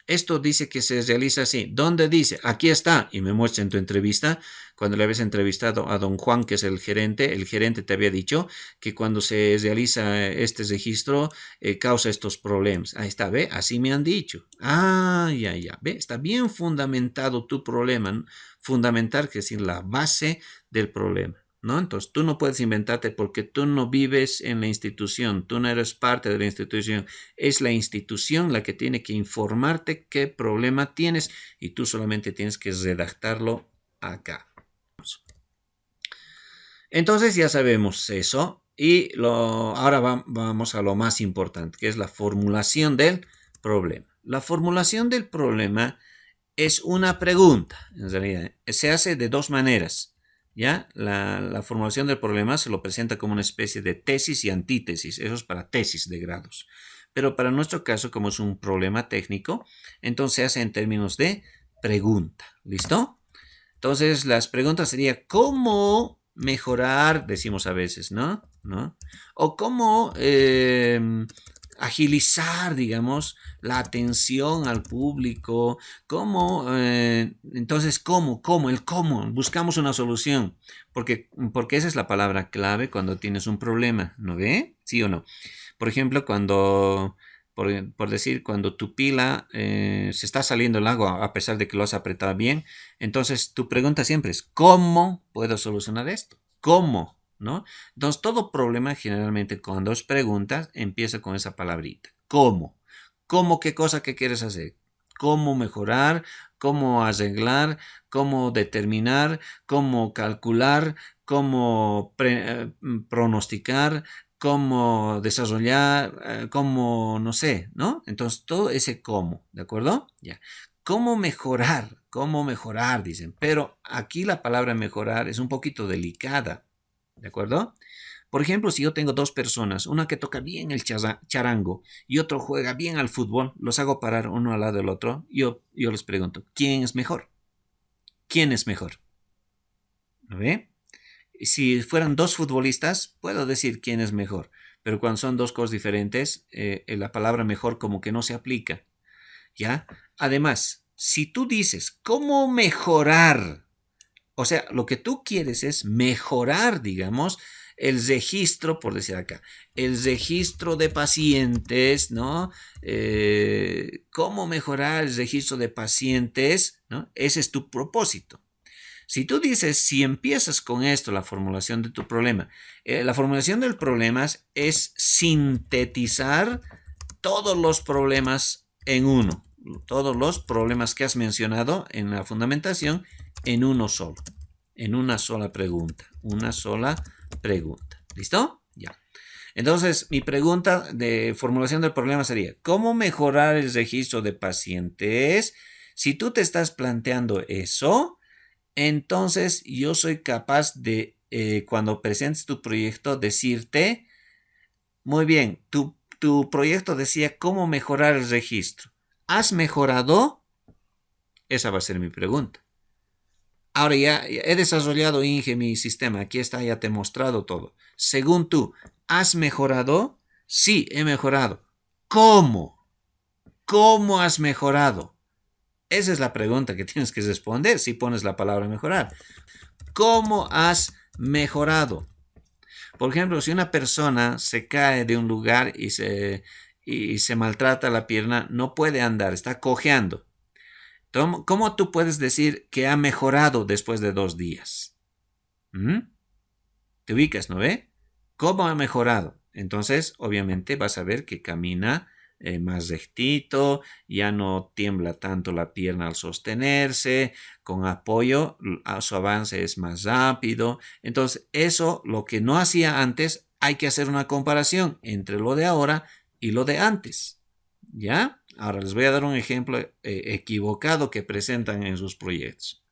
Esto dice que se realiza así. ¿Dónde dice? Aquí está. Y me muestra en tu entrevista, cuando le habías entrevistado a don Juan, que es el gerente te había dicho que cuando se realiza este registro causa estos problemas. Ahí está, ¿ve? Así me han dicho. Ya, ¿ve? Está bien fundamentado tu problema. Fundamentar, que es decir, la base del problema, ¿no? Entonces tú no puedes inventarte porque tú no vives en la institución, tú no eres parte de la institución, es la institución la que tiene que informarte qué problema tienes y tú solamente tienes que redactarlo acá. Entonces ya sabemos eso y ahora vamos a lo más importante, que es la formulación del problema. La formulación del problema es una pregunta, en realidad. Se hace de 2 maneras. ¿Ya? La formulación del problema se lo presenta como una especie de tesis y antítesis. Eso es para tesis de grados. Pero para nuestro caso, como es un problema técnico, entonces se hace en términos de pregunta. ¿Listo? Entonces, las preguntas serían, ¿cómo mejorar? Decimos a veces, ¿no? O cómo agilizar, digamos, la atención al público, entonces, el cómo, buscamos una solución, porque esa es la palabra clave cuando tienes un problema, ¿no ve? ¿Sí o no? Por ejemplo, por decir, cuando tu pila se está saliendo el agua a pesar de que lo has apretado bien, entonces tu pregunta siempre es, ¿cómo puedo solucionar esto? ¿Cómo? ¿No? Entonces, todo problema generalmente cuando es preguntas empieza con esa palabrita. ¿Cómo? ¿Cómo qué cosa que quieres hacer? ¿Cómo mejorar? ¿Cómo arreglar? ¿Cómo determinar? ¿Cómo calcular? ¿Cómo pronosticar? Cómo desarrollar, cómo, no sé, ¿no? Entonces, todo ese cómo, ¿de acuerdo? Ya. ¿Cómo mejorar? Dicen. Pero aquí la palabra mejorar es un poquito delicada, ¿de acuerdo? Por ejemplo, si yo tengo 2 personas, una que toca bien el charango y otro juega bien al fútbol, los hago parar uno al lado del otro, yo les pregunto, ¿quién es mejor? ¿Quién es mejor? ¿Lo ve? Si fueran 2 futbolistas, puedo decir quién es mejor, pero cuando son 2 cosas diferentes, la palabra mejor como que no se aplica, ¿ya? Además, si tú dices, ¿cómo mejorar? O sea, lo que tú quieres es mejorar, digamos, el registro, por decir acá, el registro de pacientes, ¿no? ¿Cómo mejorar el registro de pacientes? ¿No? Ese es tu propósito. Si tú dices, si empiezas con esto, la formulación de tu problema, la formulación del problema es sintetizar todos los problemas en uno, todos los problemas que has mencionado en la fundamentación en uno solo, en una sola pregunta, ¿Listo? Ya. Entonces, mi pregunta de formulación del problema sería, ¿cómo mejorar el registro de pacientes? Si tú te estás planteando eso, entonces yo soy capaz de, cuando presentes tu proyecto, decirte, muy bien, tu proyecto decía cómo mejorar el registro. ¿Has mejorado? Esa va a ser mi pregunta. Ahora ya he desarrollado, Inge, mi sistema. Aquí está, ya te he mostrado todo. Según tú, ¿has mejorado? Sí, he mejorado. ¿Cómo? ¿Cómo has mejorado? Esa es la pregunta que tienes que responder si pones la palabra mejorar. ¿Cómo has mejorado? Por ejemplo, si una persona se cae de un lugar y se maltrata la pierna, no puede andar, está cojeando. ¿Cómo tú puedes decir que ha mejorado después de 2 días? Te ubicas, ¿no ve? ¿Cómo ha mejorado? Entonces, obviamente vas a ver que camina más rectito, ya no tiembla tanto la pierna al sostenerse, con apoyo su avance es más rápido. Entonces, eso, lo que no hacía antes, hay que hacer una comparación entre lo de ahora y lo de antes. ¿Ya? Ahora les voy a dar un ejemplo equivocado que presentan en sus proyectos.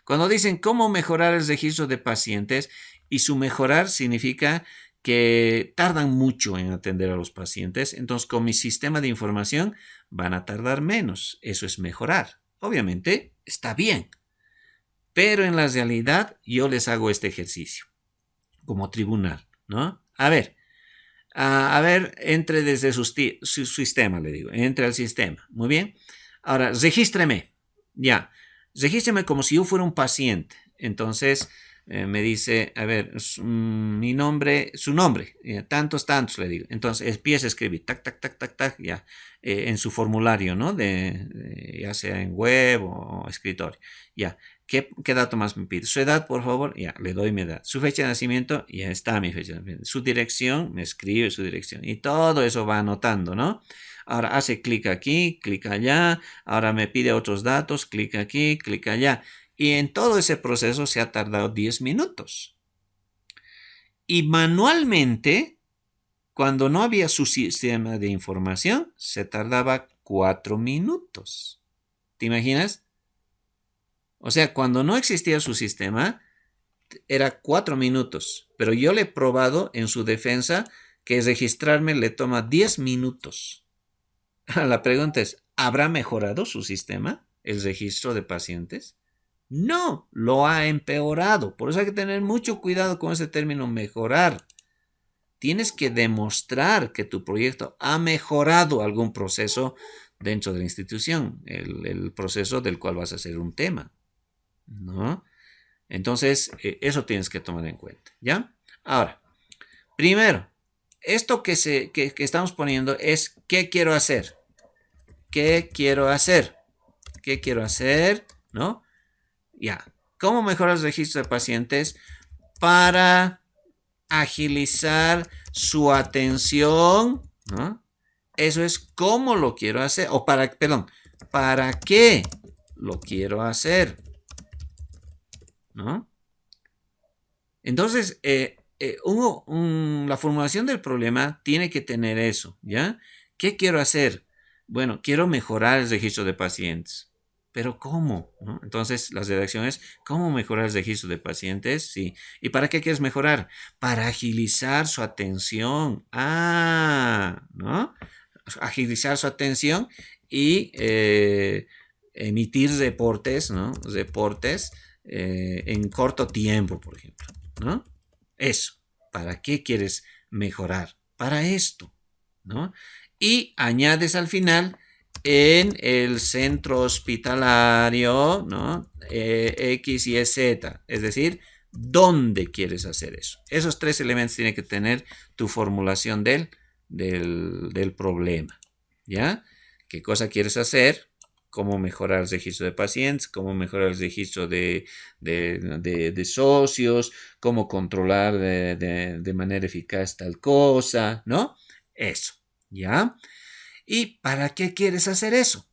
Cuando dicen cómo mejorar el registro de pacientes, y su mejorar significa que tardan mucho en atender a los pacientes, entonces con mi sistema de información van a tardar menos. Eso es mejorar. Obviamente está bien, pero en la realidad yo les hago este ejercicio como tribunal, ¿no? A ver, entre desde su sistema, le digo, entre al sistema. Muy bien. Ahora, regístreme. Ya, regístreme como si yo fuera un paciente. Entonces, me dice, a ver, mi nombre, su nombre, tantos, le digo. Entonces, empieza a escribir, tac, tac, tac, tac, tac, ya, en su formulario, ¿no? Ya sea en web o escritorio. Ya, ¿Qué dato más me pide? Su edad, por favor, ya, le doy mi edad. Su fecha de nacimiento, ya está mi fecha de nacimiento. Su dirección, me escribe su dirección. Y todo eso va anotando, ¿no? Ahora hace clic aquí, clic allá. Ahora me pide otros datos, clic aquí, clic allá. Y en todo ese proceso se ha tardado 10 minutos. Y manualmente, cuando no había su sistema de información, se tardaba 4 minutos. ¿Te imaginas? O sea, cuando no existía su sistema, era 4 minutos. Pero yo le he probado en su defensa que registrarme le toma 10 minutos. La pregunta es, ¿habrá mejorado su sistema, el registro de pacientes? No, lo ha empeorado. Por eso hay que tener mucho cuidado con ese término mejorar. Tienes que demostrar que tu proyecto ha mejorado algún proceso dentro de la institución, el proceso del cual vas a hacer un tema, ¿no? Entonces, eso tienes que tomar en cuenta, ¿ya? Ahora, primero, esto que estamos poniendo es ¿qué quiero hacer? ¿Qué quiero hacer? ¿Qué quiero hacer? ¿No? Ya. ¿Cómo mejorar el registro de pacientes para agilizar su atención? ¿No? Eso es cómo lo quiero hacer. O ¿para qué lo quiero hacer? ¿No? Entonces, la formulación del problema tiene que tener eso, ¿ya? ¿Qué quiero hacer? Bueno, quiero mejorar el registro de pacientes. ¿Pero cómo? ¿No? Entonces, la redacción es, ¿cómo mejorar el registro de pacientes? Sí. ¿Y para qué quieres mejorar? Para agilizar su atención. ¿No? Agilizar su atención y emitir reportes, ¿no? Reportes en corto tiempo, por ejemplo, ¿no? Eso. ¿Para qué quieres mejorar? Para esto, ¿no? Y añades al final en el centro hospitalario, ¿no? X y Z, es decir, ¿Dónde quieres hacer eso? Esos tres elementos tiene que tener tu formulación del problema. ¿Ya? ¿Qué cosa quieres hacer? Cómo mejorar el registro de pacientes, cómo mejorar el registro de socios, cómo controlar de manera eficaz tal cosa, ¿no? Eso, ¿ya? ¿Y para qué quieres hacer eso?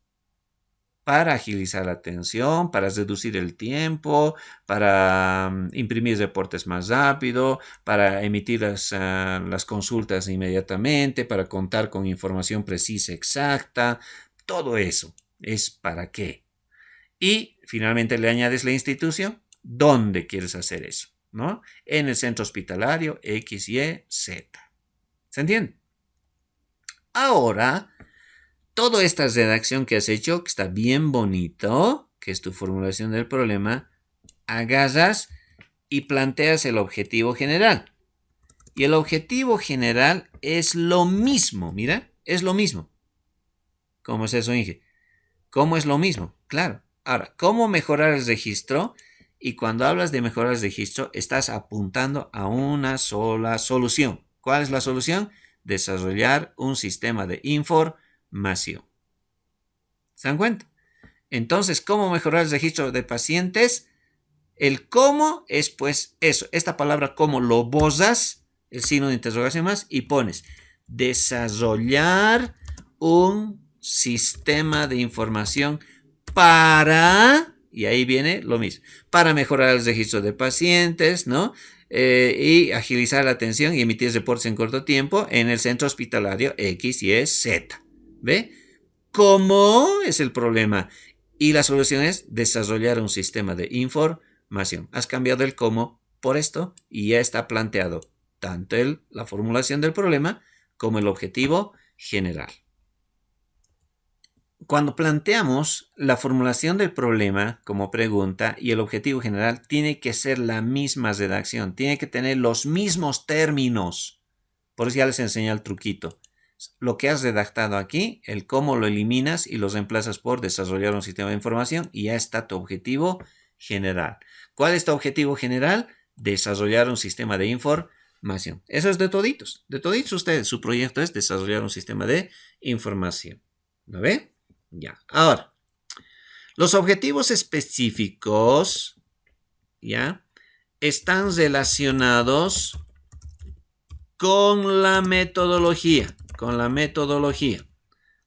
Para agilizar la atención, para reducir el tiempo, para imprimir reportes más rápido, para emitir las consultas inmediatamente, para contar con información precisa, exacta, todo eso es para qué. Y finalmente le añades la institución, ¿dónde quieres hacer eso? ¿No? En el centro hospitalario X, Y, Z. ¿Se entiende? Ahora, toda esta redacción que has hecho, que está bien bonito, que es tu formulación del problema, agarras y planteas el objetivo general. Y el objetivo general es lo mismo, mira, es lo mismo. ¿Cómo es eso, Inge? ¿Cómo es lo mismo? Claro. Ahora, ¿cómo mejorar el registro? Y cuando hablas de mejorar el registro, estás apuntando a una sola solución. ¿Cuál es la solución? Desarrollar un sistema de información. ¿Se dan cuenta? Entonces, ¿cómo mejorar el registro de pacientes? El cómo es pues eso. Esta palabra cómo lo borras, el signo de interrogación más, y pones desarrollar un sistema de información para, y ahí viene lo mismo, para mejorar el registro de pacientes, ¿no? Y agilizar la atención y emitir reportes en corto tiempo en el centro hospitalario X, Y, Z. ¿Ve? ¿Cómo es el problema? Y la solución es desarrollar un sistema de información. Has cambiado el cómo por esto y ya está planteado tanto la formulación del problema como el objetivo general. Cuando planteamos la formulación del problema como pregunta y el objetivo general, tiene que ser la misma redacción, tiene que tener los mismos términos. Por eso ya les enseñé el truquito. Lo que has redactado aquí, el cómo lo eliminas y los reemplazas por desarrollar un sistema de información y ya está tu objetivo general. ¿Cuál es tu objetivo general? Desarrollar un sistema de información. Eso es de toditos. De toditos ustedes. Su proyecto es desarrollar un sistema de información. ¿Lo ve? Ya. Ahora, los objetivos específicos, ¿ya? Están relacionados con la metodología.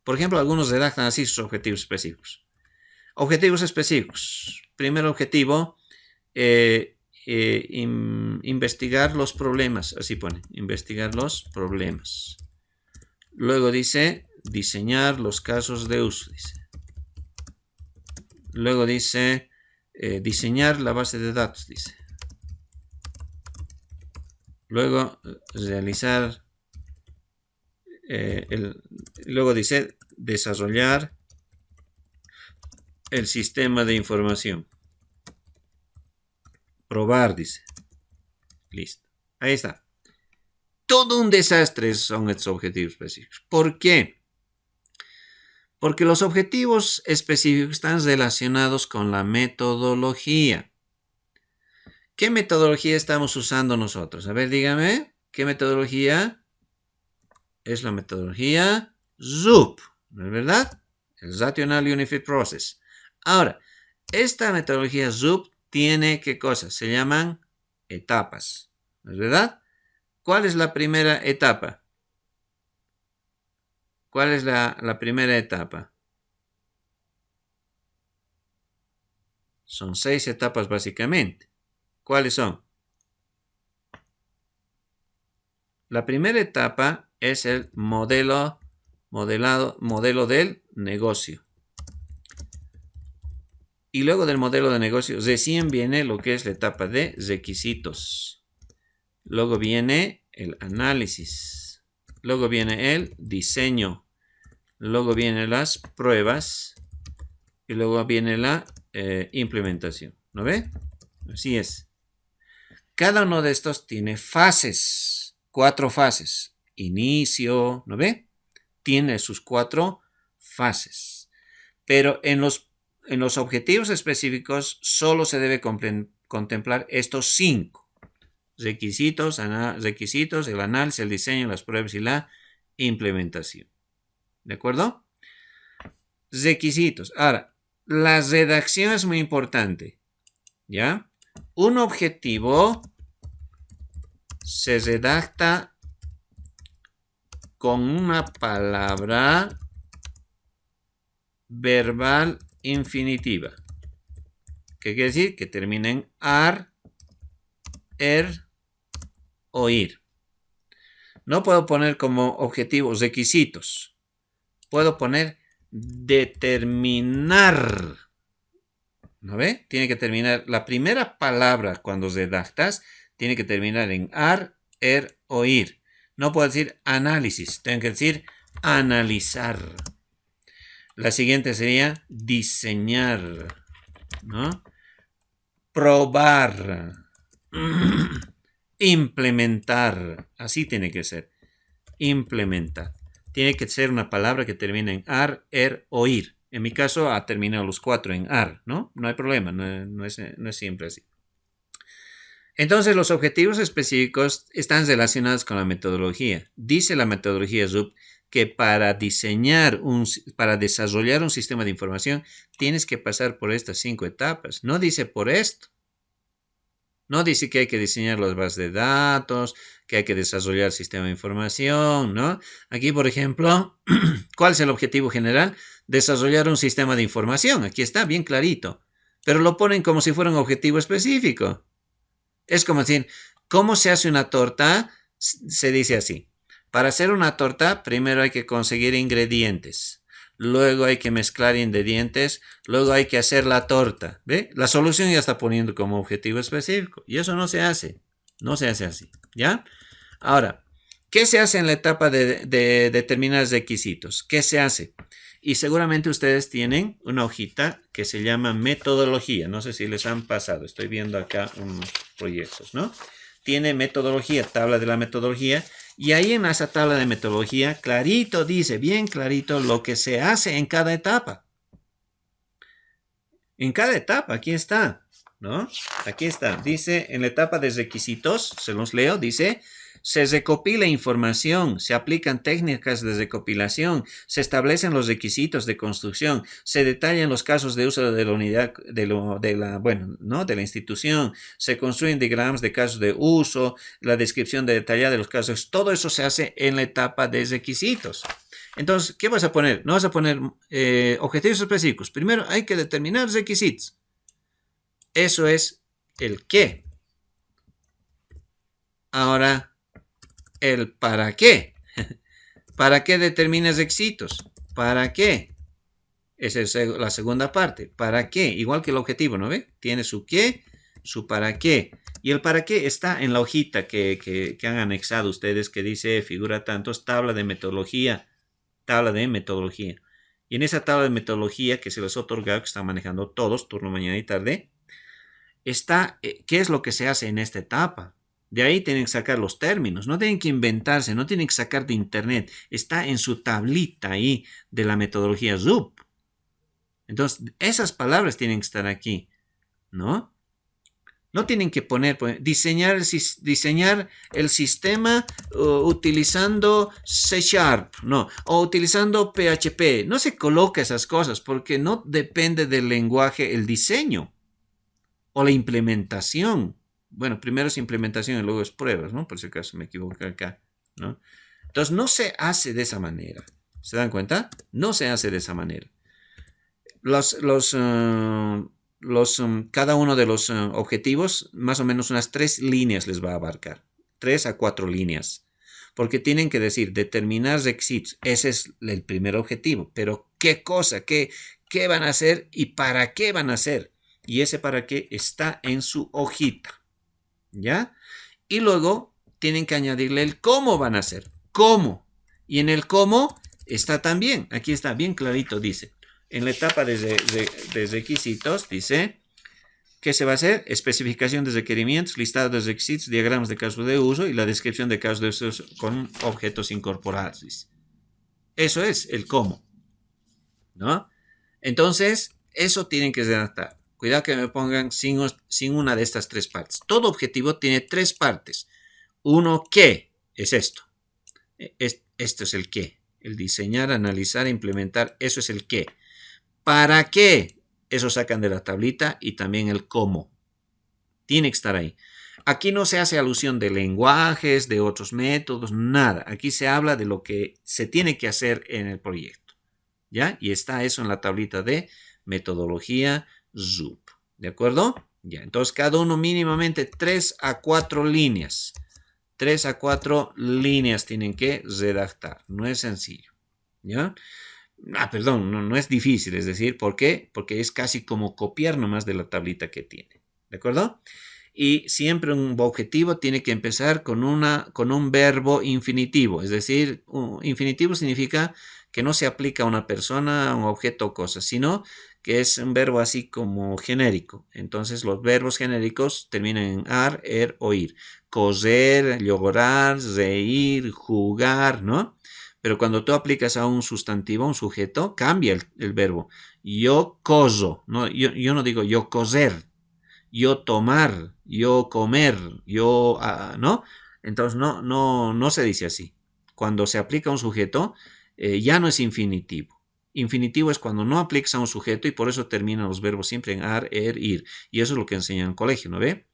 Por ejemplo, algunos redactan así sus objetivos específicos. Objetivos específicos. Primer objetivo, investigar los problemas. Así pone, investigar los problemas. Luego dice, diseñar los casos de uso. Dice. Luego dice, diseñar la base de datos. Dice. Luego, realizar... luego dice desarrollar el sistema de información. Probar, dice. Listo. Ahí está. Todo un desastre son estos objetivos específicos. ¿Por qué? Porque los objetivos específicos están relacionados con la metodología. ¿Qué metodología estamos usando nosotros? A ver, dígame. ¿Qué metodología? Es la metodología RUP, ¿no es verdad? El Rational Unified Process. Ahora, esta metodología RUP tiene ¿qué cosas? Se llaman etapas, ¿no es verdad? ¿Cuál es la primera etapa? ¿Cuál es la primera etapa? Son 6 etapas básicamente. ¿Cuáles son? La primera etapa es el modelo del negocio. Y luego del modelo de negocio recién viene lo que es la etapa de requisitos. Luego viene el análisis. Luego viene el diseño. Luego vienen las pruebas. Y luego viene la implementación. ¿No ve? Así es. Cada uno de estos tiene fases. 4 fases. Inicio, ¿no ve? Tiene sus 4 fases. Pero en los en los objetivos específicos solo se debe contemplar estos 5. Requisitos, el análisis, el diseño, las pruebas y la implementación. ¿De acuerdo? Requisitos. Ahora, la redacción es muy importante. ¿Ya? Un objetivo se redacta con una palabra verbal infinitiva. ¿Qué quiere decir? Que termina en ar, er o ir. No puedo poner como objetivos requisitos. Puedo poner determinar. ¿No ve? Tiene que terminar. La primera palabra cuando redactas tiene que terminar en ar, er o ir. No puedo decir análisis. Tengo que decir analizar. La siguiente sería diseñar, ¿no? Probar. Implementar. Así tiene que ser. Implementar. Tiene que ser una palabra que termine en ar, er o ir. En mi caso ha terminado los 4 en ar, ¿no? No hay problema, no es siempre así. Entonces los objetivos específicos están relacionados con la metodología. Dice la metodología RUP que para desarrollar un sistema de información tienes que pasar por estas 5 etapas. No dice por esto. No dice que hay que diseñar las bases de datos, que hay que desarrollar el sistema de información, ¿no? Aquí, por ejemplo, ¿cuál es el objetivo general? Desarrollar un sistema de información. Aquí está bien clarito. Pero lo ponen como si fuera un objetivo específico. Es como decir, ¿cómo se hace una torta? Se dice así. Para hacer una torta, primero hay que conseguir ingredientes. Luego hay que mezclar ingredientes. Luego hay que hacer la torta. ¿Ve? La solución ya está poniendo como objetivo específico. Y eso no se hace. No se hace así. ¿Ya? Ahora, ¿qué se hace en la etapa de determinar requisitos? ¿Qué se hace? Y seguramente ustedes tienen una hojita que se llama metodología. No sé si les han pasado. Estoy viendo acá unos proyectos, ¿no? Tiene metodología, tabla de la metodología. Y ahí en esa tabla de metodología, clarito dice, bien clarito, lo que se hace en cada etapa. En cada etapa, aquí está, ¿no? Aquí está. Dice, en la etapa de requisitos, se los leo, dice, se recopila información, se aplican técnicas de recopilación, se establecen los requisitos de construcción, se detallan los casos de uso de la unidad de la institución, se construyen diagramas de casos de uso, la descripción detallada de los casos. Todo eso se hace en la etapa de requisitos. Entonces, ¿qué vas a poner? No vas a poner objetivos específicos. Primero hay que determinar requisitos. Eso es el qué. Ahora, el para qué. ¿Para qué determinas requisitos? ¿Para qué? Esa es la segunda parte. ¿Para qué? Igual que el objetivo, ¿no ve? Tiene su qué, su para qué. Y el para qué está en la hojita que han anexado ustedes que dice, figura tantos, tabla de metodología. Tabla de metodología. Y en esa tabla de metodología que se les ha otorgado, que están manejando todos, turno mañana y tarde, está qué es lo que se hace en esta etapa. De ahí tienen que sacar los términos, no tienen que inventarse, no tienen que sacar de internet. Está en su tablita ahí de la metodología RUP. Entonces, esas palabras tienen que estar aquí, ¿no? No tienen que poner diseñar el sistema utilizando C#, no, o utilizando PHP. No se coloca esas cosas porque no depende del lenguaje el diseño o la implementación. Bueno, primero es implementación y luego es pruebas, ¿no? Por si acaso me equivoco acá, ¿no? Entonces, no se hace de esa manera. ¿Se dan cuenta? No se hace de esa manera. Cada uno de los objetivos, más o menos unas 3 líneas les va a abarcar. 3 a 4 líneas. Porque tienen que decir, determinar requisitos. Ese es el primer objetivo. Pero, ¿qué cosa? ¿Qué van a hacer y para qué van a hacer? Y ese para qué está en su hojita. ¿Ya? Y luego tienen que añadirle el cómo van a hacer. ¿Cómo? Y en el cómo está también. Aquí está bien clarito, dice. En la etapa de requisitos, dice, ¿qué se va a hacer? Especificación de requerimientos, listado de requisitos, diagramas de casos de uso y la descripción de casos de uso con objetos incorporados. Dice. Eso es el cómo, ¿no? Entonces, Eso tienen que redactar. Cuidado que me pongan sin una de estas tres partes. Todo objetivo tiene tres partes. Uno, ¿qué? Es esto. Esto es el qué. El diseñar, analizar, implementar, eso es el qué. ¿Para qué? Eso sacan de la tablita y también el cómo. Tiene que estar ahí. Aquí no se hace alusión de lenguajes, de otros métodos, nada. Aquí se habla de lo que se tiene que hacer en el proyecto. ¿Ya? Y está eso en la tablita de metodología ZUP. ¿De acuerdo? Ya, entonces cada uno mínimamente 3 a 4 líneas. 3 a 4 líneas tienen que redactar. No es sencillo. ¿Ya? Perdón, no es difícil. Es decir, ¿por qué? Porque es casi como copiar nomás de la tablita que tiene. ¿De acuerdo? Y siempre un objetivo tiene que empezar con un verbo infinitivo. Es decir, infinitivo significa que no se aplica a una persona, a un objeto o cosa, sino que es un verbo así como genérico. Entonces los verbos genéricos terminan en ar, o ir. Coser, llorar, reír, jugar, ¿no? Pero cuando tú aplicas a un sustantivo, a un sujeto, cambia el verbo. Yo coso, ¿no? Yo no digo yo coser, yo tomar, yo comer, yo, ¿no? Entonces no se dice así. Cuando se aplica a un sujeto, ya no es infinitivo. Infinitivo es cuando no aplicas a un sujeto y por eso terminan los verbos siempre en ar, ir. Y eso es lo que enseñan en el colegio, ¿no ve?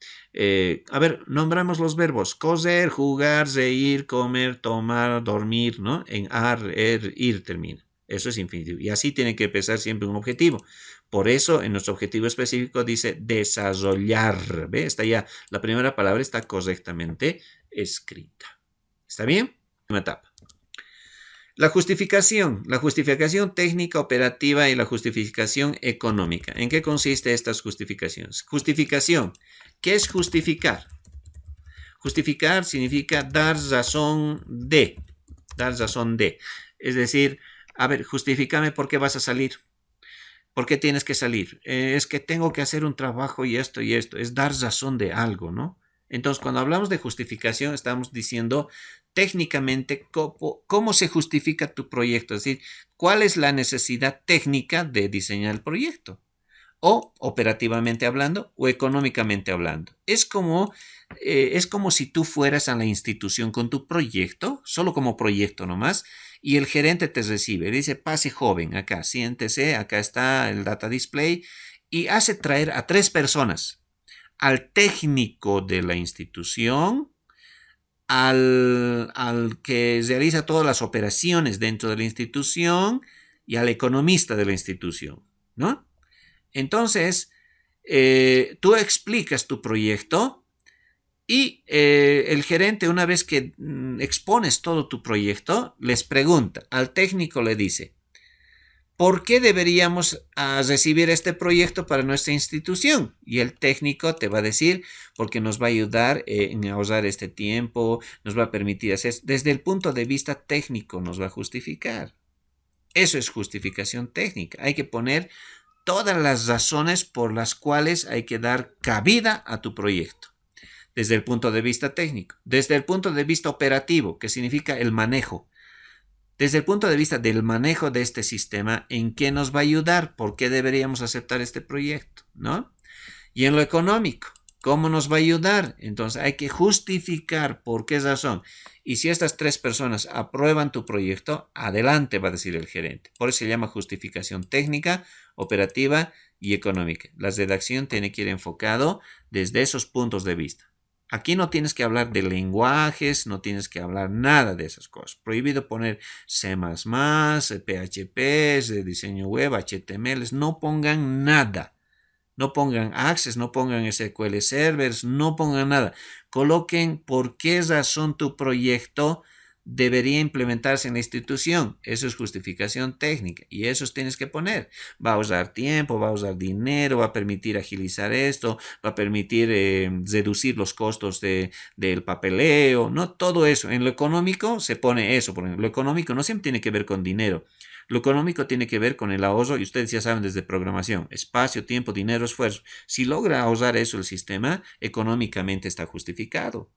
A ver, nombramos los verbos. Coser, jugar, reír, comer, tomar, dormir, ¿no? En ar, ir termina. Eso es infinitivo. Y así tiene que empezar siempre un objetivo. Por eso en nuestro objetivo específico dice desarrollar. ¿Ve? Está ya, la primera palabra está correctamente escrita. ¿Está bien? Una etapa. La justificación técnica operativa y la justificación económica. ¿En qué consiste estas justificaciones? Justificación. ¿Qué es justificar? Justificar significa dar razón de. Dar razón de. Es decir, a ver, justifícame por qué vas a salir. ¿Por qué tienes que salir? Es que tengo que hacer un trabajo y esto y esto. Es dar razón de algo, ¿no? Entonces, cuando hablamos de justificación, estamos diciendo técnicamente cómo se justifica tu proyecto. Es decir, cuál es la necesidad técnica de diseñar el proyecto. O operativamente hablando o económicamente hablando. Es como si tú fueras a la institución con tu proyecto, solo como proyecto nomás, y el gerente te recibe, dice, pase joven, acá, siéntese, acá está el data display, y hace traer a 3 personas, al técnico de la institución, al que realiza todas las operaciones dentro de la institución y al economista de la institución, ¿no? Entonces, tú explicas tu proyecto y el gerente, una vez que expones todo tu proyecto, les pregunta, al técnico le dice, ¿por qué deberíamos recibir este proyecto para nuestra institución? Y el técnico te va a decir, porque nos va a ayudar en ahorrar este tiempo, nos va a permitir hacer, desde el punto de vista técnico nos va a justificar. Eso es justificación técnica. Hay que poner todas las razones por las cuales hay que dar cabida a tu proyecto. Desde el punto de vista técnico, desde el punto de vista operativo, que significa el manejo. Desde el punto de vista del manejo de este sistema, ¿en qué nos va a ayudar? ¿Por qué deberíamos aceptar este proyecto? ¿No? Y en lo económico, ¿cómo nos va a ayudar? Entonces hay que justificar por qué razón. Y si estas 3 personas aprueban tu proyecto, adelante, va a decir el gerente. Por eso se llama justificación técnica, operativa y económica. La redacción tiene que ir enfocado desde esos puntos de vista. Aquí no tienes que hablar de lenguajes, no tienes que hablar nada de esas cosas. Prohibido poner C++, PHP, diseño web, HTML, no pongan nada. No pongan Access, no pongan SQL Servers, no pongan nada. Coloquen por qué razón tu proyecto debería implementarse en la institución. Eso es justificación técnica y eso tienes que poner. Va a usar tiempo, va a usar dinero, va a permitir agilizar esto, va a permitir reducir los costos del papeleo, no todo eso. En lo económico se pone eso. Por ejemplo, lo económico no siempre tiene que ver con dinero. Lo económico tiene que ver con el ahorro y ustedes ya saben desde programación, espacio, tiempo, dinero, esfuerzo. Si logra ahorrar eso el sistema, económicamente está justificado.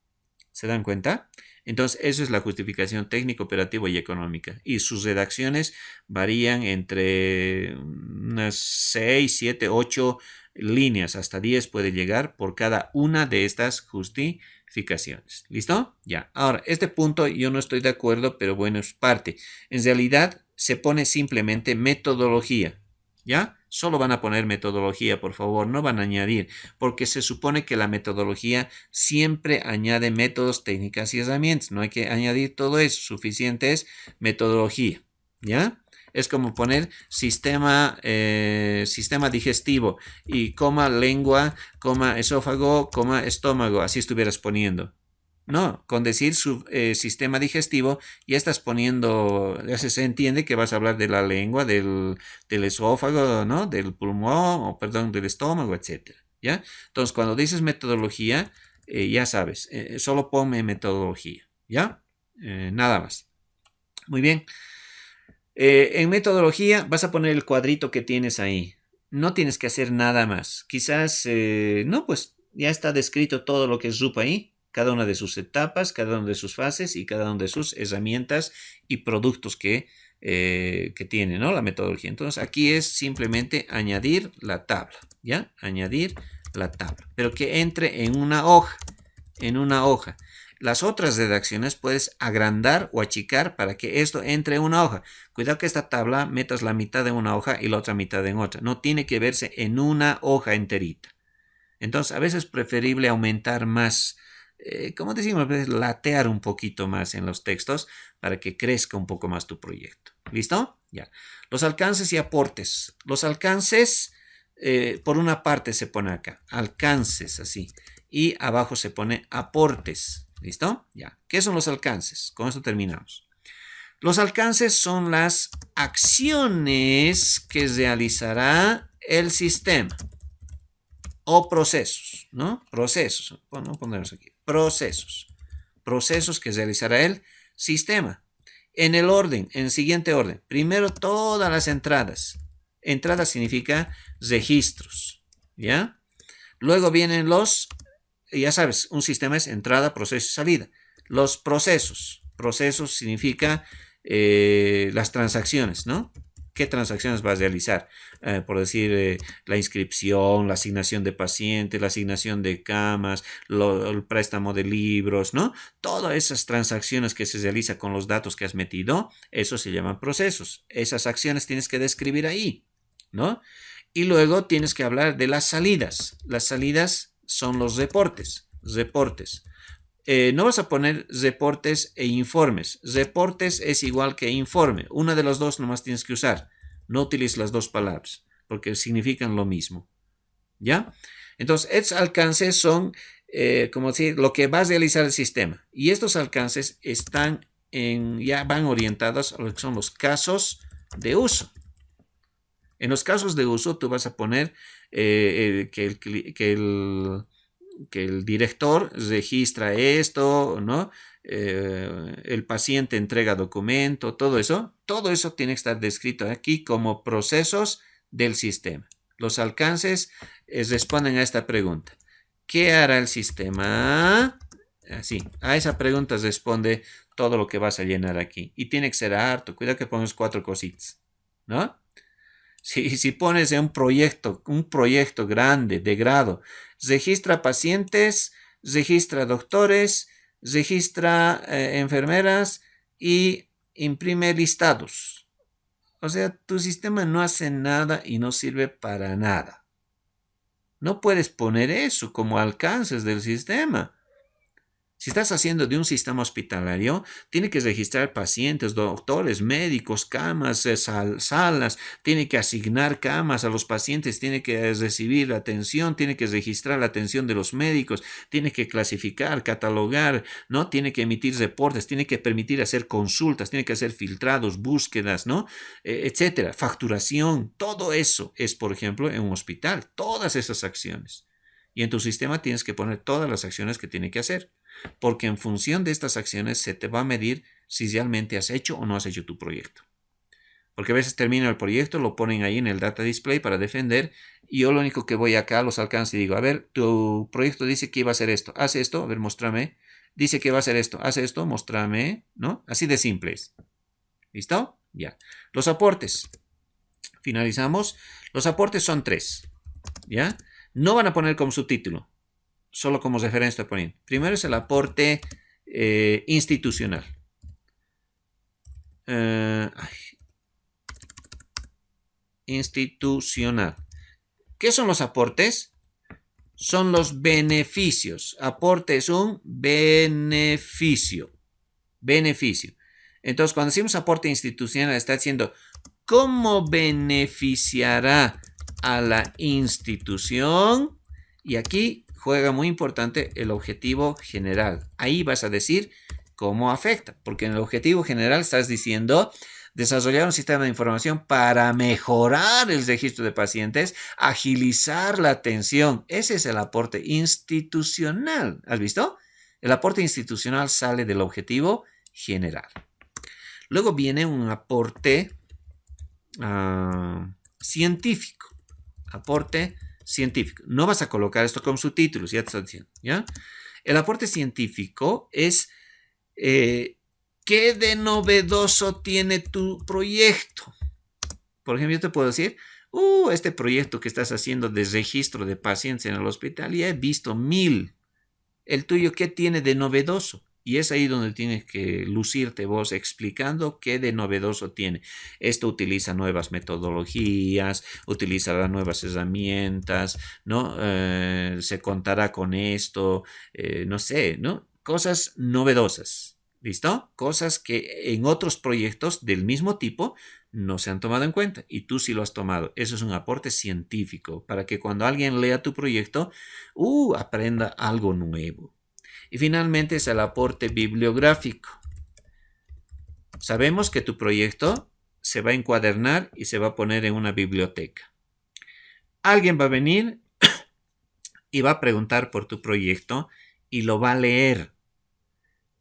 ¿Se dan cuenta? Entonces, eso es la justificación técnica, operativa y económica. Y sus redacciones varían entre unas 6, 7, 8 líneas, hasta 10 puede llegar por cada una de estas justificaciones. ¿Listo? Ya. Ahora, este punto yo no estoy de acuerdo, pero bueno, es parte. En realidad, se pone simplemente metodología. ¿Ya? Solo van a poner metodología, por favor, no van a añadir, porque se supone que la metodología siempre añade métodos, técnicas y herramientas. No hay que añadir todo eso, suficiente es metodología, ¿ya? Es como poner sistema digestivo y coma lengua, coma esófago, coma estómago, así estuvieras poniendo. No, con decir su sistema digestivo ya estás poniendo, ya se entiende que vas a hablar de la lengua, del esófago, ¿no? Del pulmón, o perdón, del estómago, etcétera, ¿ya? Entonces, cuando dices metodología, ya sabes, solo ponme metodología, ¿ya? Nada más. Muy bien. En metodología vas a poner el cuadrito que tienes ahí. No tienes que hacer nada más. Quizás, no, pues ya está descrito todo lo que es RUP ahí, cada una de sus etapas, cada una de sus fases y cada una de sus herramientas y productos que tiene, ¿no? La metodología. Entonces aquí es simplemente añadir la tabla, ¿ya? Añadir la tabla, pero que entre en una hoja, Las otras redacciones puedes agrandar o achicar para que esto entre en una hoja. Cuidado que esta tabla metas la mitad en una hoja y la otra mitad en otra. No tiene que verse en una hoja enterita. Entonces, a veces es preferible aumentar más, como decimos, latear un poquito más en los textos para que crezca un poco más tu proyecto. ¿Listo? Ya. Los alcances y aportes. Los alcances, por una parte se pone acá, alcances así, y abajo se pone aportes. ¿Listo? Ya. ¿Qué son los alcances? Con esto terminamos. Los alcances son las acciones que realizará el sistema o procesos, ¿no? Procesos. Bueno, ponemos aquí. Procesos. Procesos que realizará el sistema. En el orden, en el siguiente orden. Primero todas las entradas. Entrada significa registros, ¿ya? Luego vienen los, ya sabes, un sistema es entrada, proceso y salida. Los procesos. Procesos significa las transacciones, ¿no? ¿Qué transacciones vas a realizar? Por decir, la inscripción, la asignación de pacientes, la asignación de camas, el préstamo de libros, ¿no? Todas esas transacciones que se realizan con los datos que has metido, eso se llaman procesos. Esas acciones tienes que describir ahí, ¿no? Y luego tienes que hablar de las salidas. Las salidas son los reportes. No vas a poner reportes e informes. Reportes es igual que informe. Una de las dos nomás tienes que usar. No utilices las dos palabras porque significan lo mismo. ¿Ya? Entonces, estos alcances son, como decir, lo que va a realizar el sistema. Y estos alcances ya van orientados a lo que son los casos de uso. En los casos de uso, tú vas a poner que el director registra esto, ¿no? El paciente entrega documento, todo eso tiene que estar descrito aquí como procesos del sistema. Los alcances responden a esta pregunta. ¿Qué hará el sistema? Así, a esa pregunta responde todo lo que vas a llenar aquí. Y tiene que ser harto, cuidado que pongas 4 cositas, ¿no? Si pones un proyecto grande de grado, registra pacientes, registra doctores, registra enfermeras y imprime listados. O sea, tu sistema no hace nada y no sirve para nada. No puedes poner eso como alcances del sistema. Si estás haciendo de un sistema hospitalario, tiene que registrar pacientes, doctores, médicos, camas, salas, tiene que asignar camas a los pacientes, tiene que recibir la atención, tiene que registrar la atención de los médicos, tiene que clasificar, catalogar, ¿no? Tiene que emitir reportes, tiene que permitir hacer consultas, tiene que hacer filtrados, búsquedas, ¿no? Etcétera, facturación, todo eso es, por ejemplo, en un hospital, todas esas acciones. Y en tu sistema tienes que poner todas las acciones que tiene que hacer. Porque en función de estas acciones se te va a medir si realmente has hecho o no has hecho tu proyecto. Porque a veces termina el proyecto, lo ponen ahí en el data display para defender y yo lo único que voy acá a los alcances y digo, a ver, tu proyecto dice que iba a hacer esto, haz esto, a ver, muéstrame, dice que va a hacer esto, hace esto, muéstrame, ¿no? Así de simple es. ¿Listo? Ya. Los aportes. Finalizamos. Los aportes son 3. ¿Ya? No van a poner como subtítulo, solo como referencia ponen. Primero es el aporte institucional. Institucional. ¿Qué son los aportes? Son los beneficios. Aporte es un beneficio. Beneficio. Entonces, cuando decimos aporte institucional, está diciendo cómo beneficiará a la institución. Y aquí juega muy importante el objetivo general. Ahí vas a decir cómo afecta, porque en el objetivo general estás diciendo desarrollar un sistema de información para mejorar el registro de pacientes, agilizar la atención. Ese es el aporte institucional. ¿Has visto? El aporte institucional sale del objetivo general. Luego viene un aporte científico. Aporte científico. No vas a colocar esto como subtítulos, ya te estoy diciendo, ¿ya? El aporte científico es ¿qué de novedoso tiene tu proyecto? Por ejemplo, yo te puedo decir, este proyecto que estás haciendo de registro de pacientes en el hospital, ya he visto 1000. El tuyo, ¿qué tiene de novedoso? Y es ahí donde tienes que lucirte vos explicando qué de novedoso tiene. Esto utiliza nuevas metodologías, utilizará nuevas herramientas, ¿no? Se contará con esto, no sé, ¿no? Cosas novedosas, ¿listo? Cosas que en otros proyectos del mismo tipo no se han tomado en cuenta y tú sí lo has tomado. Eso es un aporte científico para que cuando alguien lea tu proyecto, aprenda algo nuevo. Y finalmente es el aporte bibliográfico. Sabemos que tu proyecto se va a encuadernar y se va a poner en una biblioteca. Alguien va a venir y va a preguntar por tu proyecto y lo va a leer.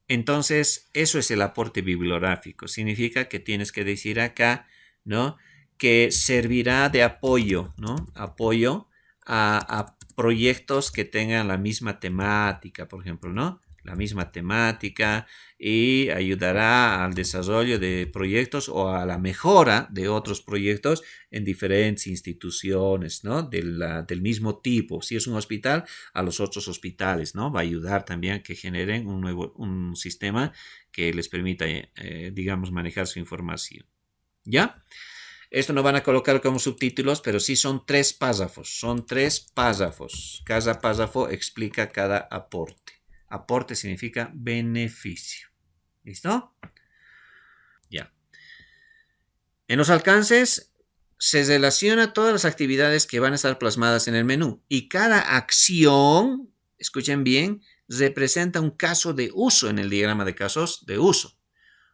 Entonces, eso es el aporte bibliográfico. Significa que tienes que decir acá, ¿no? Que servirá de apoyo, ¿no? Apoyo a proyectos que tengan la misma temática, por ejemplo, ¿no? La misma temática y ayudará al desarrollo de proyectos o a la mejora de otros proyectos en diferentes instituciones, ¿no? Del mismo tipo. Si es un hospital, a los otros hospitales, ¿no? Va a ayudar también a que generen un sistema que les permita, digamos, manejar su información. ¿Ya? Esto no van a colocar como subtítulos, pero sí son 3 párrafos. Son 3 párrafos. Cada párrafo explica cada aporte. Aporte significa beneficio. ¿Listo? Ya. En los alcances se relaciona todas las actividades que van a estar plasmadas en el menú. Y cada acción, escuchen bien, representa un caso de uso en el diagrama de casos de uso.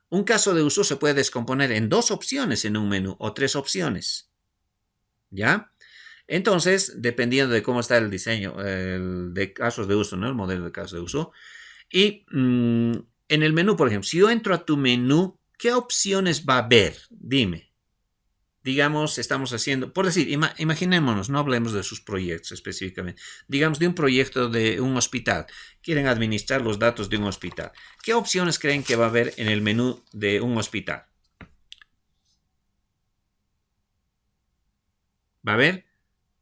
Un caso de uso se puede descomponer en 2 opciones en un menú o 3 opciones. ¿Ya? Entonces, dependiendo de cómo está el diseño de casos de uso, ¿no? El modelo de casos de uso. Y en el menú, por ejemplo, si yo entro a tu menú, ¿qué opciones va a haber? Dime. Digamos, estamos haciendo, por decir, imaginémonos, no hablemos de sus proyectos específicamente, digamos de un proyecto de un hospital, quieren administrar los datos de un hospital. ¿Qué opciones creen que va a haber en el menú de un hospital? Va a haber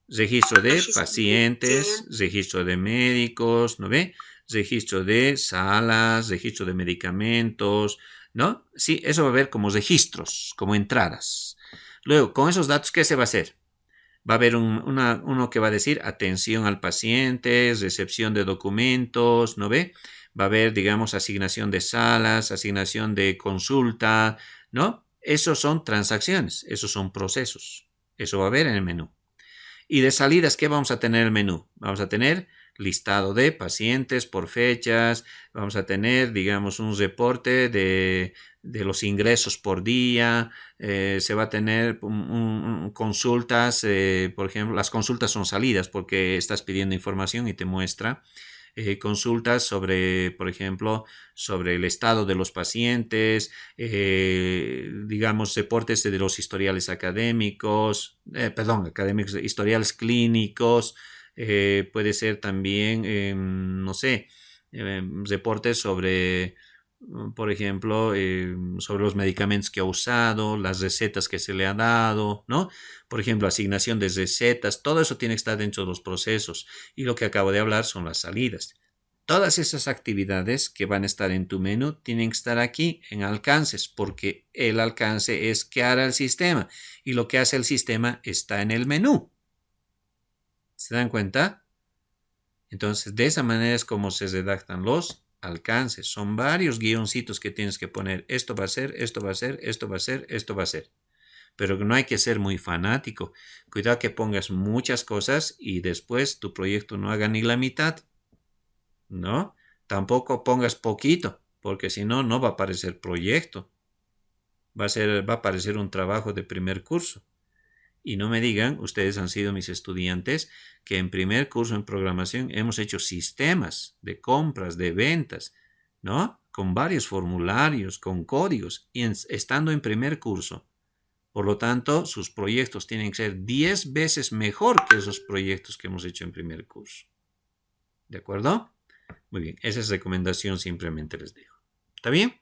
registro de pacientes, registro de médicos, ¿no ve? Registro de salas, registro de medicamentos, ¿no? Sí, eso va a haber como registros, como entradas. Luego, con esos datos, ¿qué se va a hacer? Va a haber uno que va a decir atención al paciente, recepción de documentos, ¿no ve? Va a haber, digamos, asignación de salas, asignación de consulta, ¿no? Esos son transacciones, esos son procesos. Eso va a haber en el menú. Y de salidas, ¿qué vamos a tener en el menú? Vamos a tener listado de pacientes por fechas, vamos a tener, digamos, un reporte de los ingresos por día, se va a tener consultas, por ejemplo, las consultas son salidas porque estás pidiendo información y te muestra consultas sobre, por ejemplo, sobre el estado de los pacientes, digamos, reportes de los historiales académicos, historiales clínicos, puede ser también, no sé, reportes sobre, por ejemplo, sobre los medicamentos que ha usado, las recetas que se le ha dado, ¿no? Por ejemplo, asignación de recetas, todo eso tiene que estar dentro de los procesos. Y lo que acabo de hablar son las salidas. Todas esas actividades que van a estar en tu menú tienen que estar aquí en alcances, porque el alcance es qué hará el sistema y lo que hace el sistema está en el menú. ¿Se dan cuenta? Entonces, de esa manera es como se redactan los alcances. Son varios guioncitos que tienes que poner. Esto va a ser, esto va a ser, esto va a ser, esto va a ser. Pero no hay que ser muy fanático. Cuidado que pongas muchas cosas y después tu proyecto no haga ni la mitad. ¿No? Tampoco pongas poquito, porque si no, no va a parecer proyecto. Va a parecer un trabajo de primer curso. Y no me digan, ustedes han sido mis estudiantes, que en primer curso en programación hemos hecho sistemas de compras, de ventas, ¿no? Con varios formularios, con códigos, y estando en primer curso. Por lo tanto, sus proyectos tienen que ser 10 veces mejor que esos proyectos que hemos hecho en primer curso. ¿De acuerdo? Muy bien, esa es recomendación simplemente les dejo. ¿Está bien?